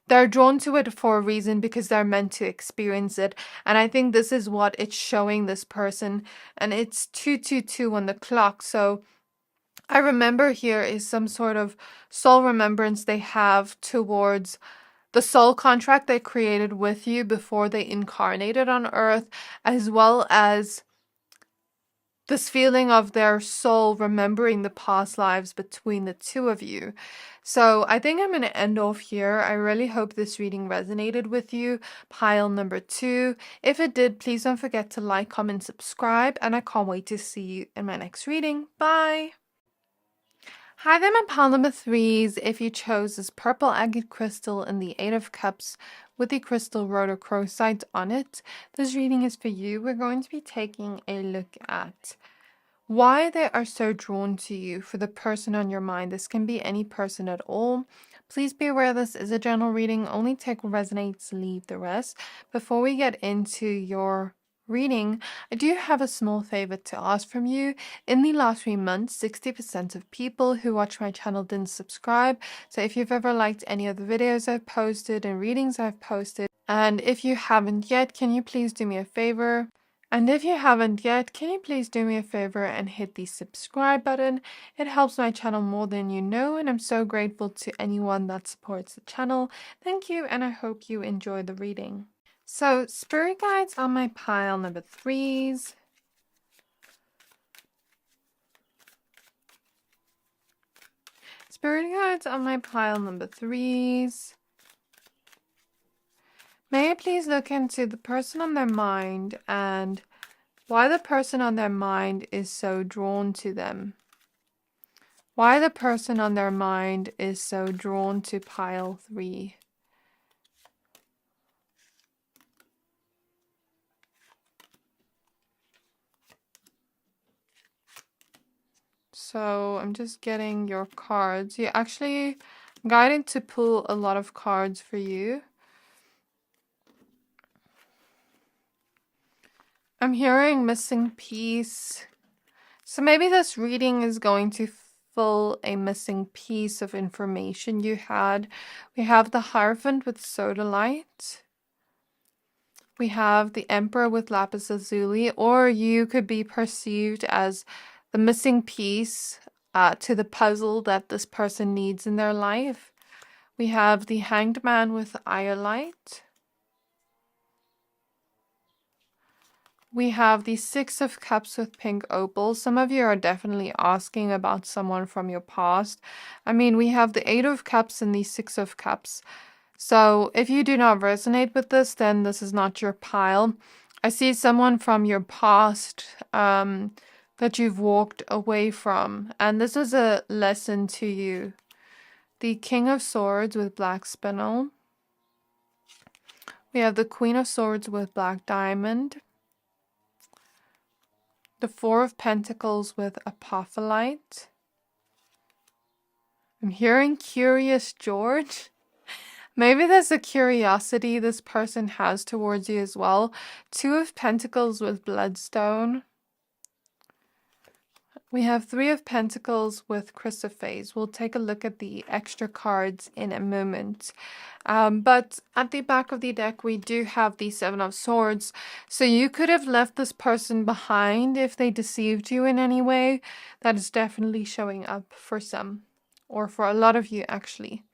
they're drawn to it for a reason, because they're meant to experience it. And I think this is what it's showing this person. And it's 222 on the clock. So I remember here is some sort of soul remembrance they have towards the soul contract they created with you before they incarnated on Earth, as well as this feeling of their soul remembering the past lives between the two of you. So I think I'm going to end off here. I really hope this reading resonated with you, pile number 2. If it did, please don't forget to like, comment, subscribe, and I can't wait to see you in my next reading. Bye! Hi there, my pile number 3s. If you chose this purple agate crystal in the 8 of Cups with the crystal rhodochrosite on it, this reading is for you. We're going to be taking a look at why they are so drawn to you for the person on your mind. This can be any person at all. Please be aware this is a general reading. Only take what resonates, leave the rest. Before we get into your reading, I do have a small favor to ask from you. In the last 3 months, 60% of people who watch my channel didn't subscribe. So if you've ever liked any of the videos I've posted and readings I've posted, and if you haven't yet, can you please do me a favor? And if you haven't yet, can you please do me a favor and hit the subscribe button? It helps my channel more than you know, and I'm so grateful to anyone that supports the channel. Thank you, and I hope you enjoy the reading. So, spirit guides on my pile number 3s. Spirit guides on my pile number 3s. May I please look into the person on their mind and why the person on their mind is so drawn to them. Why the person on their mind is so drawn to pile 3. So I'm just getting your cards. You actually guided to pull a lot of cards for you. I'm hearing missing piece. So maybe this reading is going to fill a missing piece of information you had. We have the Hierophant with sodalite. We have the Emperor with lapis lazuli, or you could be perceived as the missing piece to the puzzle that this person needs in their life. We have the Hanged Man with iolite. We have the 6 of Cups with pink opals. Some of you are definitely asking about someone from your past. I mean, we have the 8 of Cups and the 6 of Cups. So if you do not resonate with this, then this is not your pile. I see someone from your past that you've walked away from. And this is a lesson to you. The King of Swords with black spinel. We have the Queen of Swords with black diamond. The 4 of Pentacles with apophyllite. I'm hearing Curious George. Maybe there's a curiosity this person has towards you as well. 2 of Pentacles with bloodstone. We have 3 of Pentacles with chrysoprase. We'll take a look at the extra cards in a moment. But at the back of the deck, we do have the 7 of Swords. So you could have left this person behind if they deceived you in any way. That is definitely showing up for some, or for a lot of you actually.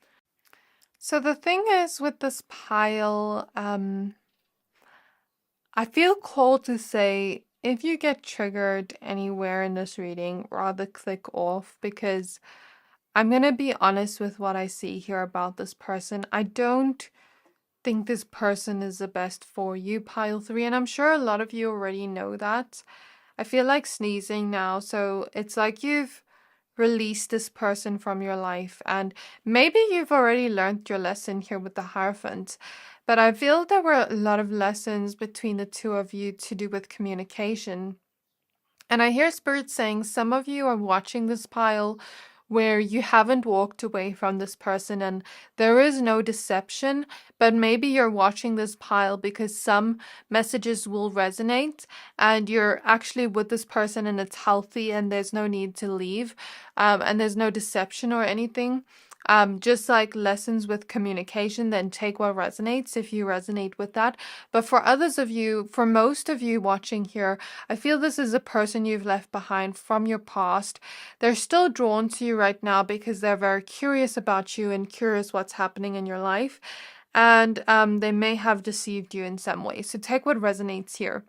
So the thing is with this pile, I feel called to say, if you get triggered anywhere in this reading, rather click off, because I'm going to be honest with what I see here about this person. I don't think this person is the best for you, pile 3, and I'm sure a lot of you already know that. I feel like sneezing now, so it's like you've released this person from your life, and maybe you've already learned your lesson here with the Hierophant. But I feel there were a lot of lessons between the two of you to do with communication. And I hear Spirit saying some of you are watching this pile where you haven't walked away from this person and there is no deception, but maybe you're watching this pile because some messages will resonate and you're actually with this person and it's healthy and there's no need to leave, and there's no deception or anything. Just like lessons with communication, then take what resonates if you resonate with that. But for others of you, for most of you watching here, I feel this is a person you've left behind from your past. They're still drawn to you right now because they're very curious about you and curious what's happening in your life. And they may have deceived you in some way. So take what resonates here.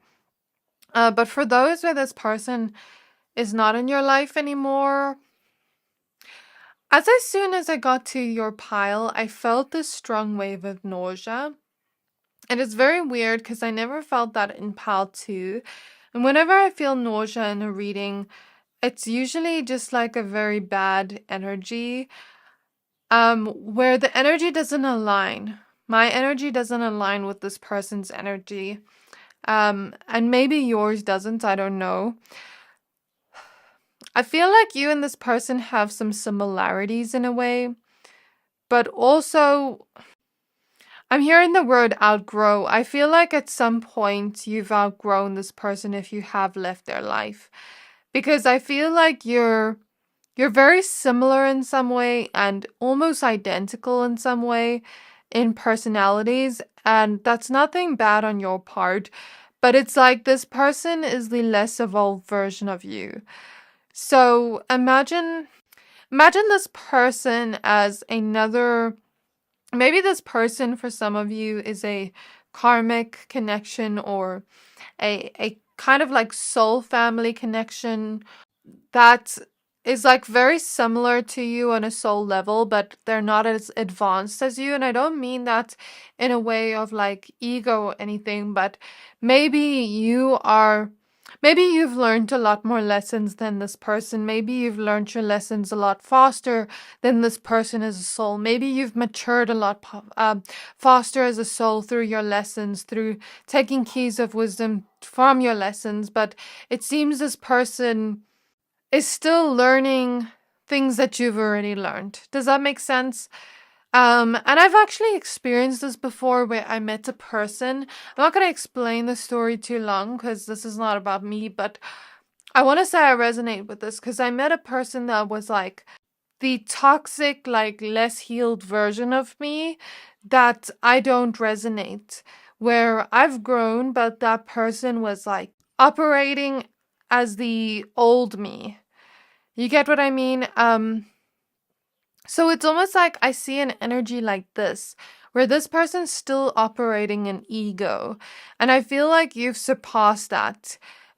But for those where this person is not in your life anymore, as soon as I got to your pile, I felt this strong wave of nausea. And it's very weird because I never felt that in pile 2. And whenever I feel nausea in a reading, it's usually just like a very bad energy, where the energy doesn't align. My energy doesn't align with this person's energy. And maybe yours doesn't, I don't know. I feel like you and this person have some similarities in a way, but also I'm hearing the word outgrow. I feel like at some point you've outgrown this person if you have left their life. Because I feel like you're very similar in some way and almost identical in some way in personalities, and that's nothing bad on your part, but it's like this person is the less evolved version of you. So imagine this person as another, maybe this person for some of you is a karmic connection or a kind of like soul family connection that is like very similar to you on a soul level, but they're not as advanced as you. And I don't mean that in a way of like ego or anything, but maybe you are, maybe you've learned a lot more lessons than this person. Maybe you've learned your lessons a lot faster than this person as a soul. Maybe you've matured a lot faster as a soul through your lessons, through taking keys of wisdom from your lessons. But it seems this person is still learning things that you've already learned. Does that make sense? And I've actually experienced this before where I met a person. I'm not going to explain the story too long because this is not about me, but I want to say I resonate with this because I met a person that was like the toxic, like less healed version of me that I don't resonate. Where I've grown, but that person was like operating as the old me. You get what I mean? So it's almost like I see an energy like this, where this person's still operating an ego. And I feel like you've surpassed that.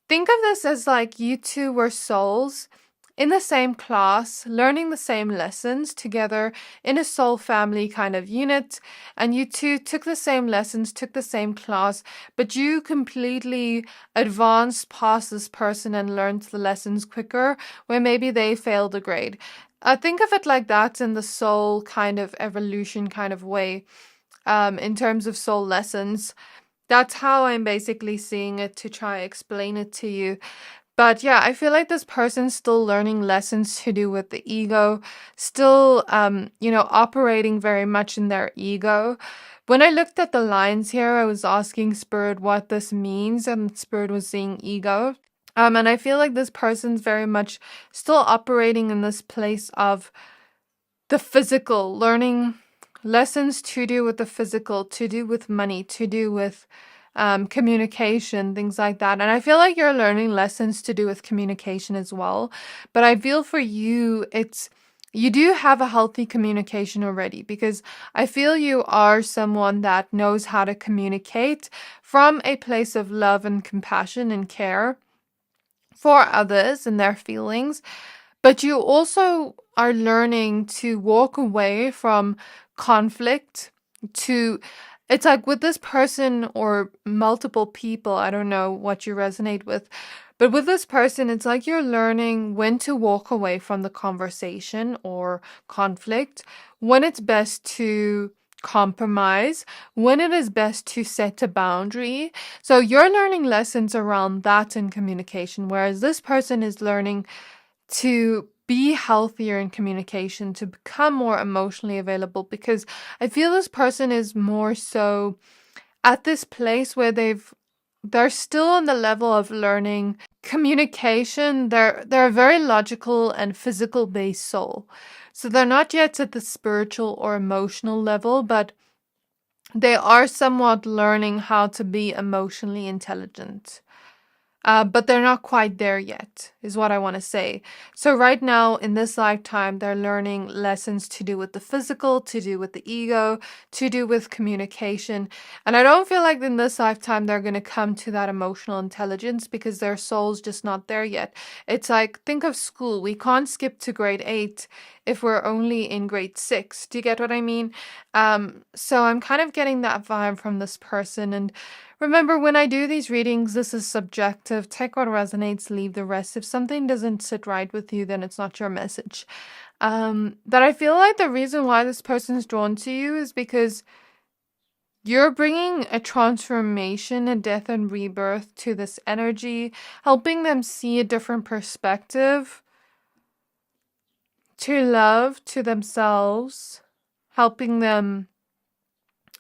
Think of this as like you two were souls in the same class, learning the same lessons together in a soul family kind of unit. And you two took the same lessons, took the same class, but you completely advanced past this person and learned the lessons quicker, where maybe they failed a grade. I think of it like that in the soul kind of evolution kind of way, in terms of soul lessons. That's how I'm basically seeing it to try explain it to you. But yeah, I feel like this person's still learning lessons to do with the ego, still, operating very much in their ego. When I looked at the lines here, I was asking Spirit what this means, and Spirit was saying ego. And I feel like this person's very much still operating in this place of the physical, learning lessons to do with the physical, to do with money, to do with communication, things like that. And I feel like you're learning lessons to do with communication as well. But I feel for you, you do have a healthy communication already, because I feel you are someone that knows how to communicate from a place of love and compassion and care for others and their feelings. But you also are learning to walk away from conflict to, it's like with this person or multiple people, I don't know what you resonate with, but with this person, it's like you're learning when to walk away from the conversation or conflict, when it's best to compromise, when it is best to set a boundary. So you're learning lessons around that in communication, whereas this person is learning to be healthier in communication, to become more emotionally available, because I feel this person is more so at this place where they're still on the level of learning communication. They're a very logical and physical based soul. So they're not yet at the spiritual or emotional level, but they are somewhat learning how to be emotionally intelligent. but they're not quite there yet, is what I want to say. So right now, in this lifetime, they're learning lessons to do with the physical, to do with the ego, to do with communication. And I don't feel like in this lifetime they're going to come to that emotional intelligence because their soul's just not there yet. It's like, think of school. We can't skip to grade 8 if we're only in grade 6. Do you get what I mean? So I'm kind of getting that vibe from this person. And remember, when I do these readings, this is subjective. Take what resonates, leave the rest. If something doesn't sit right with you, then it's not your message. But I feel like the reason why this person is drawn to you is because you're bringing a transformation, a death and rebirth to this energy, helping them see a different perspective, to love, to themselves, helping them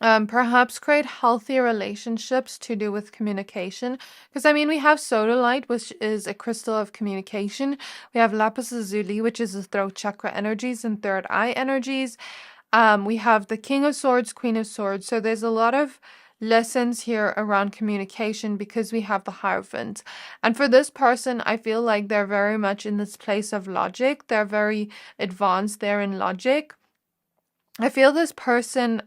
perhaps create healthier relationships to do with communication. Because, I mean, we have sodalite, which is a crystal of communication. We have lapis lazuli, which is the throat chakra energies and third eye energies. We have the King of Swords, Queen of Swords. So there's a lot of lessons here around communication because we have the Hierophant. And for this person, I feel like they're very much in this place of logic. They're very advanced there in logic. I feel this person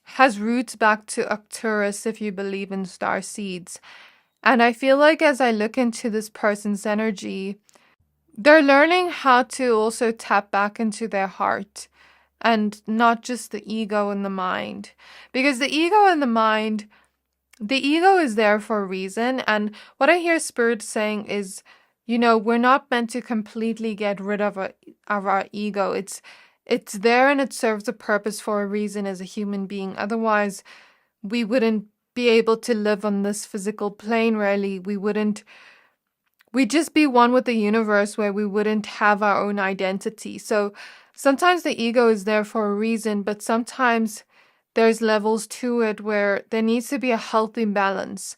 has roots back to Arcturus if you believe in star seeds. And I feel like as I look into this person's energy, they're learning how to also tap back into their heart and not just the ego and the mind. Because the ego and the mind, the ego is there for a reason. And what I hear Spirit saying is, you know, we're not meant to completely get rid of our ego. It's there and it serves a purpose for a reason as a human being. Otherwise, we wouldn't be able to live on this physical plane, really. We'd just be one with the universe where we wouldn't have our own identity. So sometimes the ego is there for a reason, but sometimes there's levels to it where there needs to be a healthy balance.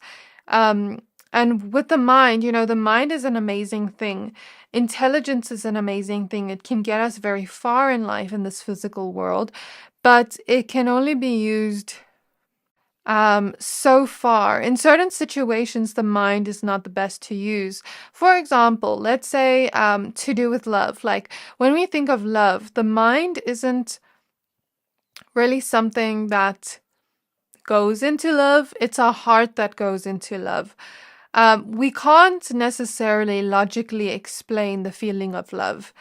And with the mind, you know, the mind is an amazing thing. Intelligence is an amazing thing. It can get us very far in life in this physical world, but it can only be used so far. In certain situations, the mind is not the best to use. For example, let's say to do with love. Like when we think of love, the mind isn't really something that goes into love. It's our heart that goes into love. We can't necessarily logically explain the feeling of love.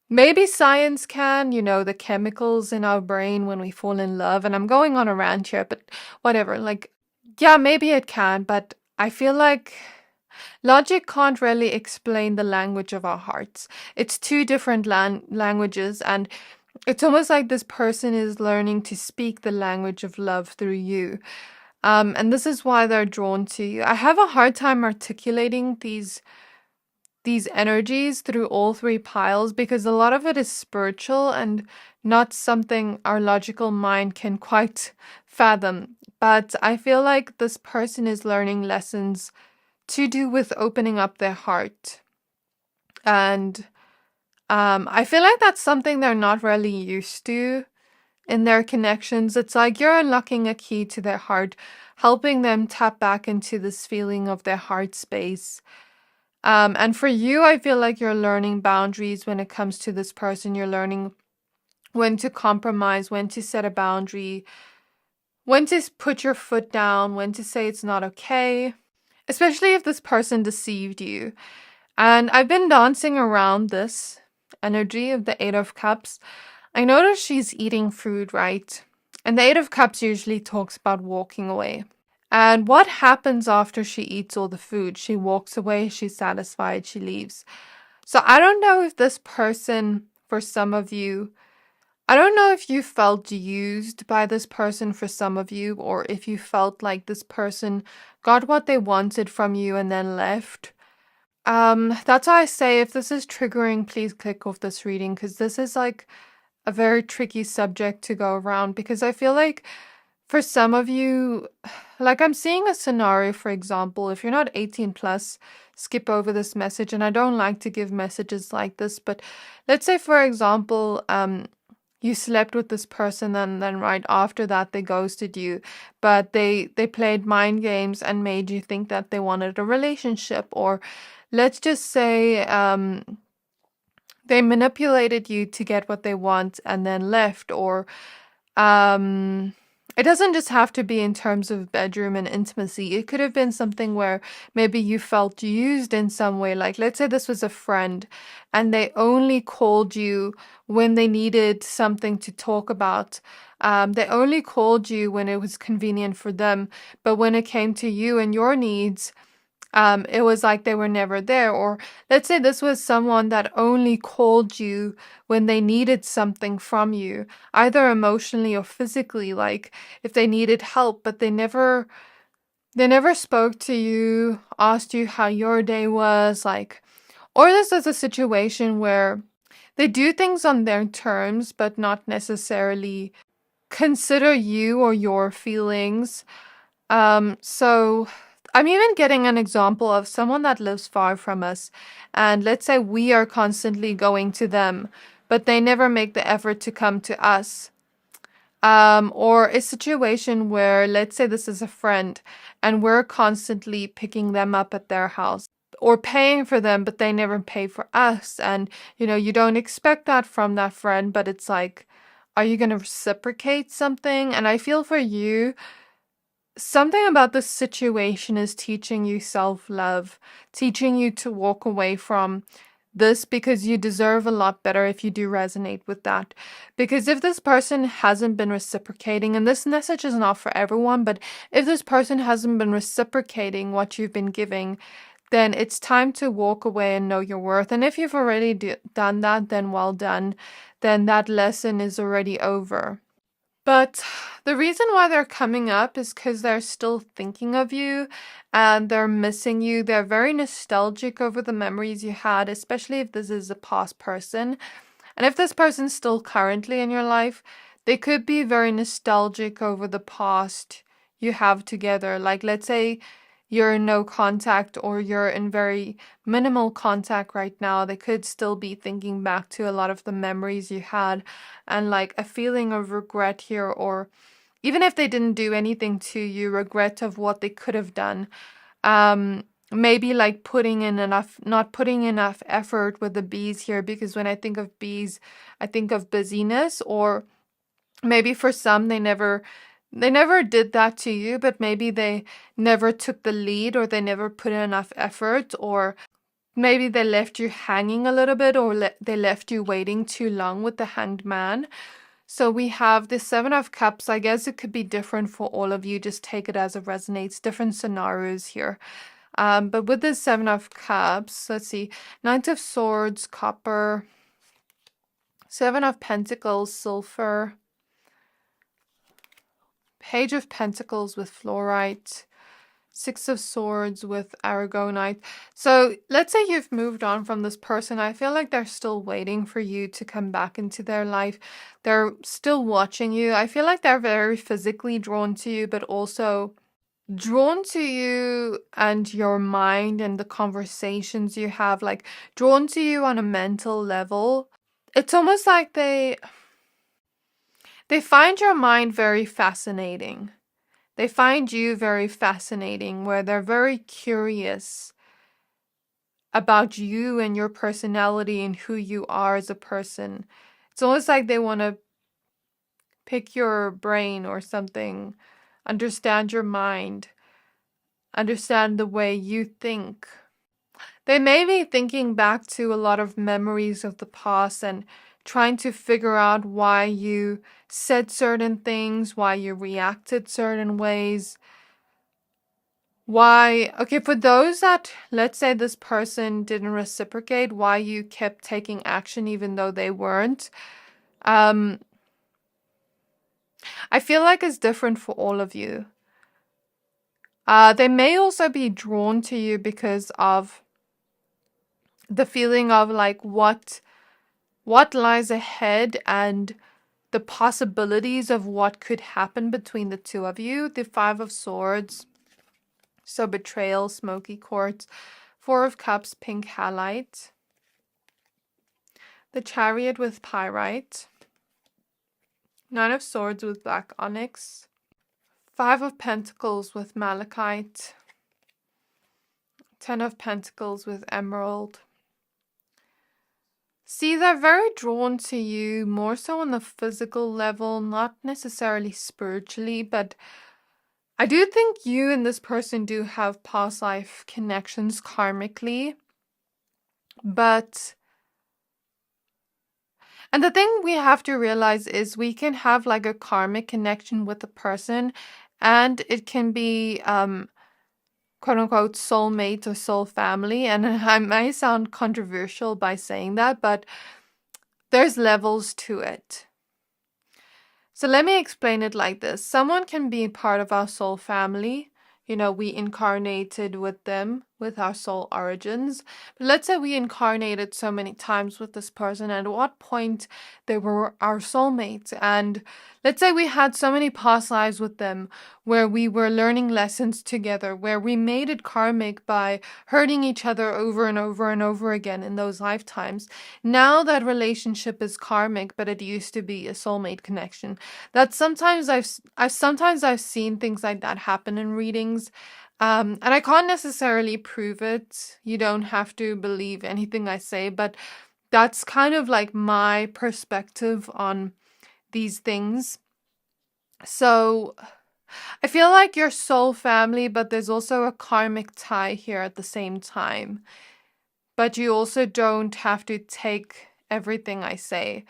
Maybe science can, you know, the chemicals in our brain when we fall in love. And I'm going on a rant here, but whatever. Like, yeah, maybe it can, but I feel like logic can't really explain the language of our hearts. It's two different languages, and it's almost like this person is learning to speak the language of love through you. And this is why they're drawn to you. I have a hard time articulating these energies through all three piles because a lot of it is spiritual and not something our logical mind can quite fathom. But I feel like this person is learning lessons to do with opening up their heart. And I feel like that's something they're not really used to in their connections. It's like you're unlocking a key to their heart, helping them tap back into this feeling of their heart space. And for you, I feel like you're learning boundaries when it comes to this person. You're learning when to compromise, when to set a boundary, when to put your foot down, when to say it's not okay, especially if this person deceived you. And I've been dancing around this energy of the Eight of Cups. I noticed she's eating food, right? And the Eight of Cups usually talks about walking away. And what happens after she eats all the food? She walks away, she's satisfied, she leaves. So I don't know if this person, for some of you, I don't know if you felt used by this person for some of you, or if you felt like this person got what they wanted from you and then left. That's why I say if this is triggering, please click off this reading, because this is like a very tricky subject to go around, because I feel like for some of you, like I'm seeing a scenario, for example, if you're not 18 plus, skip over this message. And I don't like to give messages like this, but let's say, for example, you slept with this person and then right after that they ghosted you, but they played mind games and made you think that they wanted a relationship, or let's just say they manipulated you to get what they want and then left, or um it doesn't just have to be in terms of bedroom and intimacy. It could have been something where maybe you felt used in some way. Like, let's say this was a friend and they only called you when they needed something to talk about. They only called you when it was convenient for them. But when it came to you and your needs, it was like they were never there. Or let's say this was someone that only called you when they needed something from you, either emotionally or physically, like if they needed help, but they never spoke to you, asked you how your day was, like, or this is a situation where they do things on their terms, but not necessarily consider you or your feelings. So I'm even getting an example of someone that lives far from us, and let's say we are constantly going to them, but they never make the effort to come to us. Or a situation where, let's say this is a friend, and we're constantly picking them up at their house or paying for them, but they never pay for us. And, you don't expect that from that friend, but it's like, are you going to reciprocate something? And I feel for you, something about this situation is teaching you self-love, teaching you to walk away from this, because you deserve a lot better if you do resonate with that. Because if this person hasn't been reciprocating, and this message is not for everyone, but if this person hasn't been reciprocating what you've been giving, then it's time to walk away and know your worth. And if you've already done that, then well done. Then that lesson is already over. But the reason why they're coming up is because they're still thinking of you and they're missing you. They're very nostalgic over the memories you had, especially if this is a past person. And if this person's still currently in your life, they could be very nostalgic over the past you have together. Like, let's say you're in no contact or you're in very minimal contact right now, they could still be thinking back to a lot of the memories you had, and like a feeling of regret here, or even if they didn't do anything to you, regret of what they could have done. Maybe like not putting enough effort with the bees here, because when I think of bees, I think of busyness, or maybe for some they never did that to you, but maybe they never took the lead, or they never put in enough effort, or maybe they left you hanging a little bit, or they left you waiting too long with the Hanged Man. So we have the Seven of Cups. I guess it could be different for all of you. Just take it as it resonates. Different scenarios here. But with the Seven of Cups, let's see. Knight of Swords, copper. Seven of Pentacles, silver. Page of Pentacles with fluorite. Six of Swords with aragonite. So let's say you've moved on from this person. I feel like they're still waiting for you to come back into their life. They're still watching you. I feel like they're very physically drawn to you, but also drawn to you and your mind and the conversations you have, like drawn to you on a mental level. It's almost like they find your mind very fascinating. They find you very fascinating, where they're very curious about you and your personality and who you are as a person. It's almost like they want to pick your brain or something, understand your mind, understand the way you think. They may be thinking back to a lot of memories of the past and trying to figure out why you said certain things, why you reacted certain ways. Why, okay, for those that, let's say this person didn't reciprocate, why you kept taking action even though they weren't. I feel like it's different for all of you. They may also be drawn to you because of the feeling of like what lies ahead and the possibilities of what could happen between the two of you. The Five of Swords, so betrayal, smoky quartz. Four of Cups, pink halite. The Chariot with pyrite. Nine of Swords with black onyx. Five of Pentacles with malachite. Ten of Pentacles with emerald. See, they're very drawn to you, more so on the physical level, not necessarily spiritually, but I do think you and this person do have past life connections karmically. And the thing we have to realize is we can have like a karmic connection with a person, and it can be quote unquote soulmate or soul family. And I may sound controversial by saying that, but there's levels to it. So let me explain it like this. Someone can be part of our soul family. You know, we incarnated with them, with our soul origins. But let's say we incarnated so many times with this person, and at what point they were our soulmates. And let's say we had so many past lives with them where we were learning lessons together, where we made it karmic by hurting each other over and over and over again in those lifetimes. Now that relationship is karmic, but it used to be a soulmate connection. That sometimes I've seen things like that happen in readings. And I can't necessarily prove it. You don't have to believe anything I say, but that's kind of like my perspective on these things. So I feel like you're soul family, but there's also a karmic tie here at the same time. But you also don't have to take everything I say.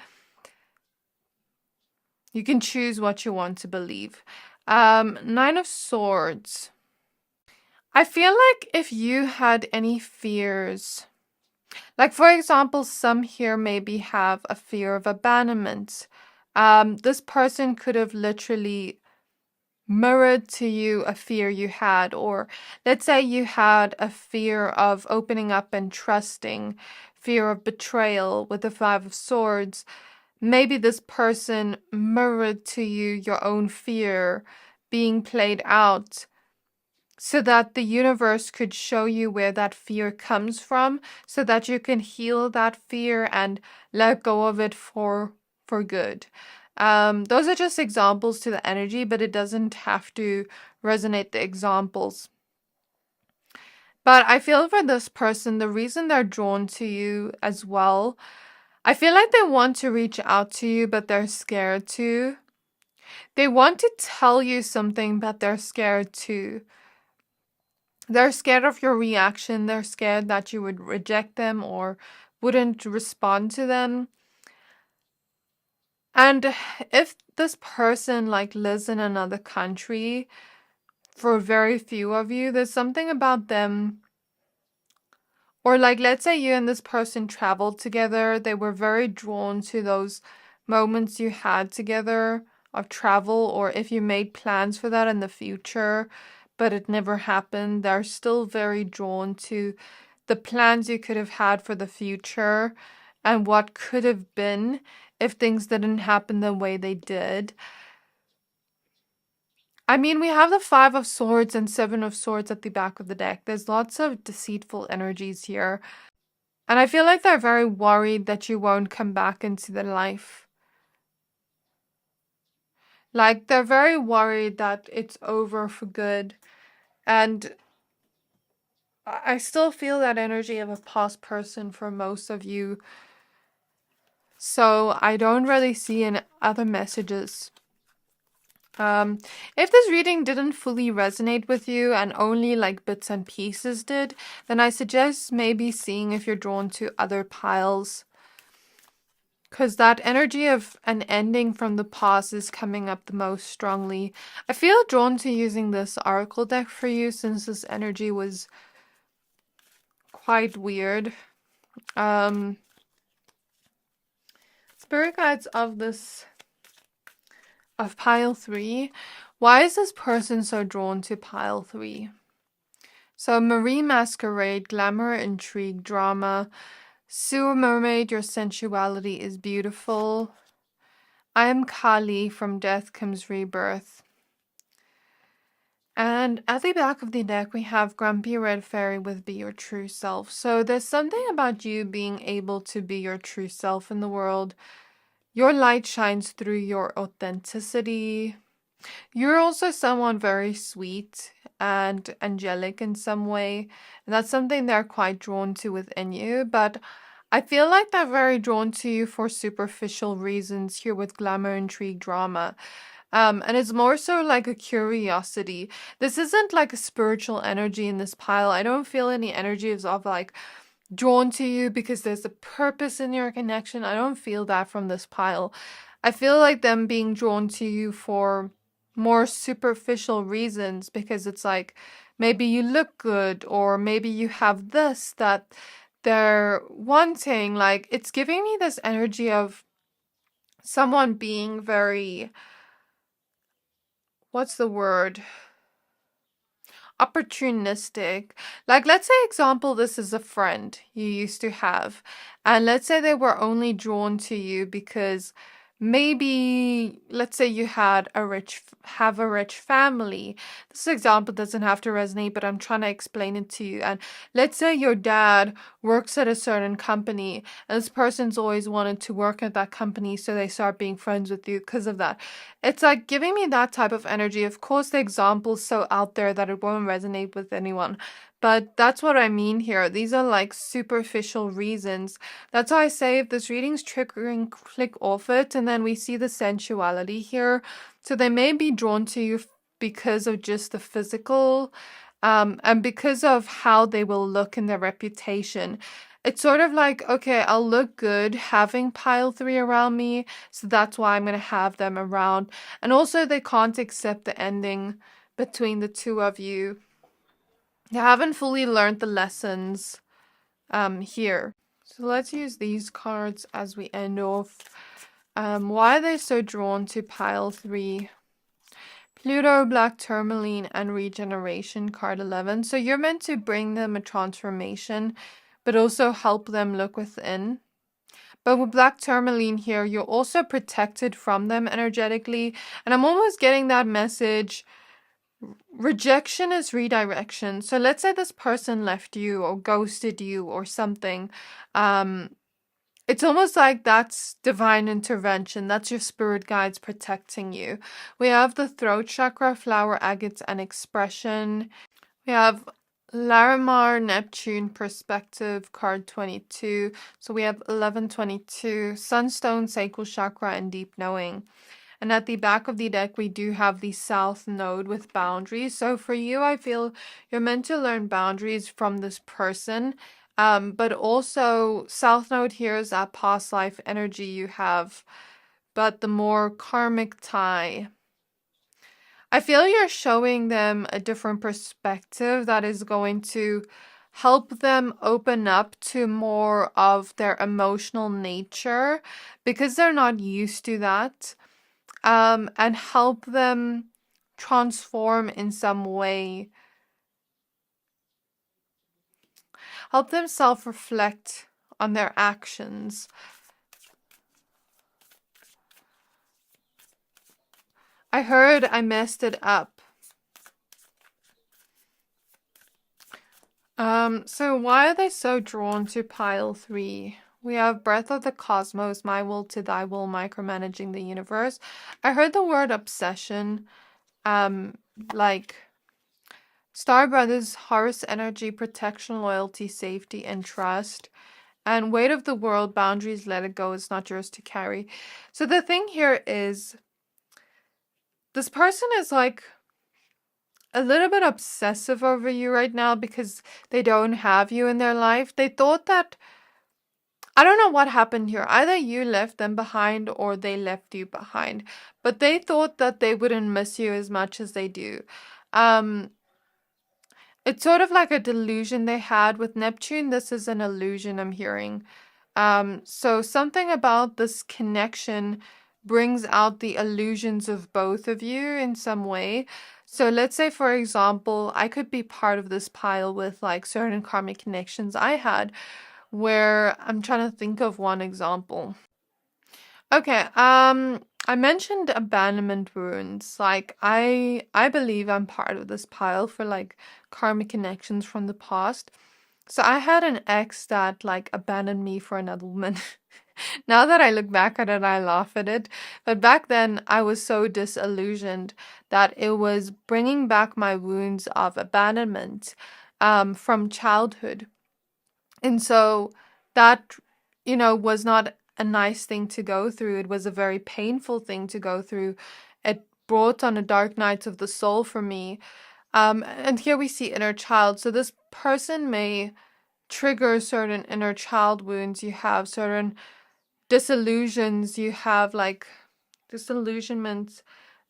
You can choose what you want to believe. Nine of Swords. I feel like if you had any fears, like for example, some here maybe have a fear of abandonment. This person could have literally mirrored to you a fear you had, or let's say you had a fear of opening up and trusting, fear of betrayal with the Five of Swords. Maybe this person mirrored to you your own fear being played out so that the universe could show you where that fear comes from, so that you can heal that fear and let go of it for good. Those are just examples to the energy, but it doesn't have to resonate the examples. But I feel for this person, the reason they're drawn to you as well, I feel like they want to reach out to you, but they're scared to. They want to tell you something, but they're scared to. They're scared of your reaction. They're scared that you would reject them or wouldn't respond to them. And if this person like lives in another country, for very few of you, there's something about them. Or like, let's say you and this person traveled together. They were very drawn to those moments you had together of travel, or if you made plans for that in the future, but it never happened, they're still very drawn to the plans you could have had for the future and what could have been if things didn't happen the way they did. I mean, we have the Five of Swords and Seven of Swords at the back of the deck. There's lots of deceitful energies here. And I feel like they're very worried that you won't come back into their life. Like, they're very worried that it's over for good. And I still feel that energy of a past person for most of you. So I don't really see any other messages. If this reading didn't fully resonate with you and only like bits and pieces did, then I suggest maybe seeing if you're drawn to other piles. Because that energy of an ending from the past is coming up the most strongly. I feel drawn to using this oracle deck for you since this energy was quite weird. Spirit guides of pile 3. Why is this person so drawn to pile 3? So Marie Masquerade, glamour, intrigue, drama. Sewer mermaid, your sensuality is beautiful. I am Kali, from death comes rebirth. And at the back of the deck, we have Grumpy Red Fairy with Be Your True Self. So there's something about you being able to be your true self in the world. Your light shines through your authenticity. You're also someone very sweet and angelic in some way. And that's something they're quite drawn to within you. But I feel like they're very drawn to you for superficial reasons here with glamour, intrigue, drama. And it's more so like a curiosity. This isn't like a spiritual energy in this pile. I don't feel any energies of like drawn to you because there's a purpose in your connection. I don't feel that from this pile. I feel like them being drawn to you for more superficial reasons because it's like maybe you look good or maybe you have this that they're wanting. Like it's giving me this energy of someone being very, what's the word? Opportunistic. Like, let's say, example, this is a friend you used to have, and let's say they were only drawn to you because maybe, let's say you had have a rich family. This example doesn't have to resonate, but I'm trying to explain it to you. And let's say your dad works at a certain company, and this person's always wanted to work at that company, so they start being friends with you because of that. It's like giving me that type of energy. Of course, the example's so out there that it won't resonate with anyone. But that's what I mean here. These are like superficial reasons. That's why I say if this reading's triggering, click off it. And then we see the sensuality here. So they may be drawn to you because of just the physical, and because of how they will look in their reputation. It's sort of like, okay, I'll look good having pile 3 around me, so that's why I'm going to have them around. And also, they can't accept the ending between the two of you. They haven't fully learned the lessons here. So let's use these cards as we end off. Why are they so drawn to pile 3? Pluto, Black Tourmaline, and Regeneration, card 11. So you're meant to bring them a transformation, but also help them look within. But with Black Tourmaline here, you're also protected from them energetically. And I'm almost getting that message. Rejection is redirection. So let's say this person left you or ghosted you or something. It's almost like that's divine intervention. That's your spirit guides protecting you. We have the throat chakra, flower, agates, and expression. We have Larimar, Neptune, perspective, card 22. So we have 1122, sunstone, sacral chakra, and deep knowing. And at the back of the deck, we do have the south node with boundaries. So for you, I feel you're meant to learn boundaries from this person. But also, south node here is that past life energy you have, but the more karmic tie. I feel you're showing them a different perspective that is going to help them open up to more of their emotional nature because they're not used to that, and help them transform in some way. Help them self-reflect on their actions. I heard I messed it up. So why are they so drawn to pile 3? We have Breath of the Cosmos, My Will to Thy Will, Micromanaging the Universe. I heard the word obsession, like Star Brothers, Horus energy, protection, loyalty, safety, and trust. And weight of the world, boundaries, let it go, it's not yours to carry. So the thing here is, this person is like a little bit obsessive over you right now because they don't have you in their life. They thought that, I don't know what happened here. Either you left them behind or they left you behind. But they thought that they wouldn't miss you as much as they do. It's sort of like a delusion they had with Neptune. This is an illusion I'm hearing. So something about this connection brings out the illusions of both of you in some way. So let's say, for example, I could be part of this pile with like certain karmic connections I had, where I'm trying to think of one example. Okay, I mentioned abandonment wounds. Like I believe I'm part of this pile for like karmic connections from the past. So I had an ex that like abandoned me for another woman. Now that I look back at it, I laugh at it. But back then, I was so disillusioned that it was bringing back my wounds of abandonment from childhood. And so that, was not a nice thing to go through. It was a very painful thing to go through. It brought on a dark night of the soul for me. And here we see inner child. So this person may trigger certain inner child wounds. You have certain disillusions. You have like disillusionments,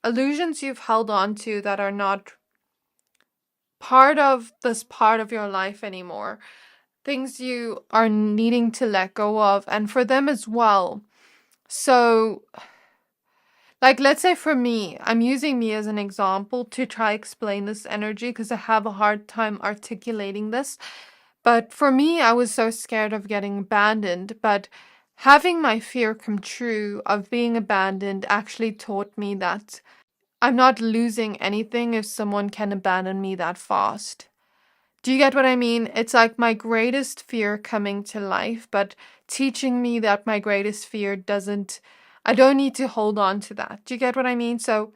illusions you've held on to that are not part of this part of your life anymore. Things you are needing to let go of, and for them as well. So, like, let's say for me, I'm using me as an example to try explain this energy because I have a hard time articulating this. But for me, I was so scared of getting abandoned, but having my fear come true of being abandoned actually taught me that I'm not losing anything if someone can abandon me that fast. Do you get what I mean? It's like my greatest fear coming to life, but teaching me that my greatest fear I don't need to hold on to that. Do you get what I mean? So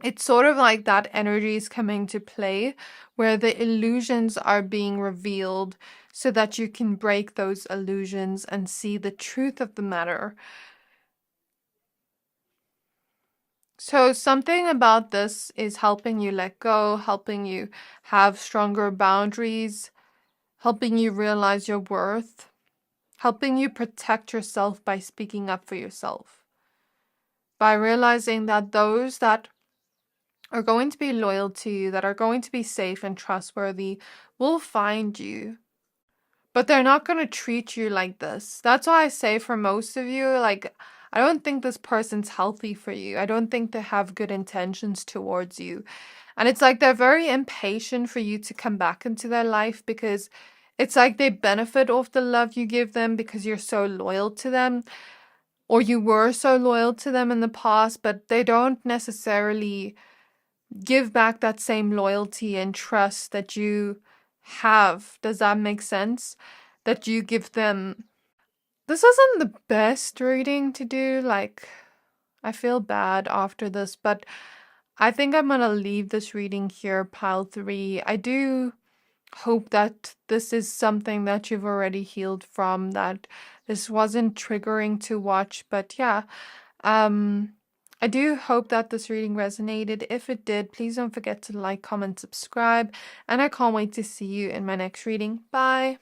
it's sort of like that energy is coming to play where the illusions are being revealed so that you can break those illusions and see the truth of the matter. So something about this is helping you let go, helping you have stronger boundaries, helping you realize your worth, helping you protect yourself by speaking up for yourself, by realizing that those that are going to be loyal to you, that are going to be safe and trustworthy, will find you. But they're not going to treat you like this. That's why I say for most of you, like, I don't think this person's healthy for you. I don't think they have good intentions towards you. And it's like they're very impatient for you to come back into their life because it's like they benefit off the love you give them because you're so loyal to them, or you were so loyal to them in the past, but they don't necessarily give back that same loyalty and trust that you have. Does that make sense? That you give them. This isn't the best reading to do. Like, I feel bad after this, but I think I'm gonna leave this reading here, pile 3. I do hope that this is something that you've already healed from, that this wasn't triggering to watch, but yeah. I do hope that this reading resonated. If it did, please don't forget to like, comment, subscribe, and I can't wait to see you in my next reading. Bye!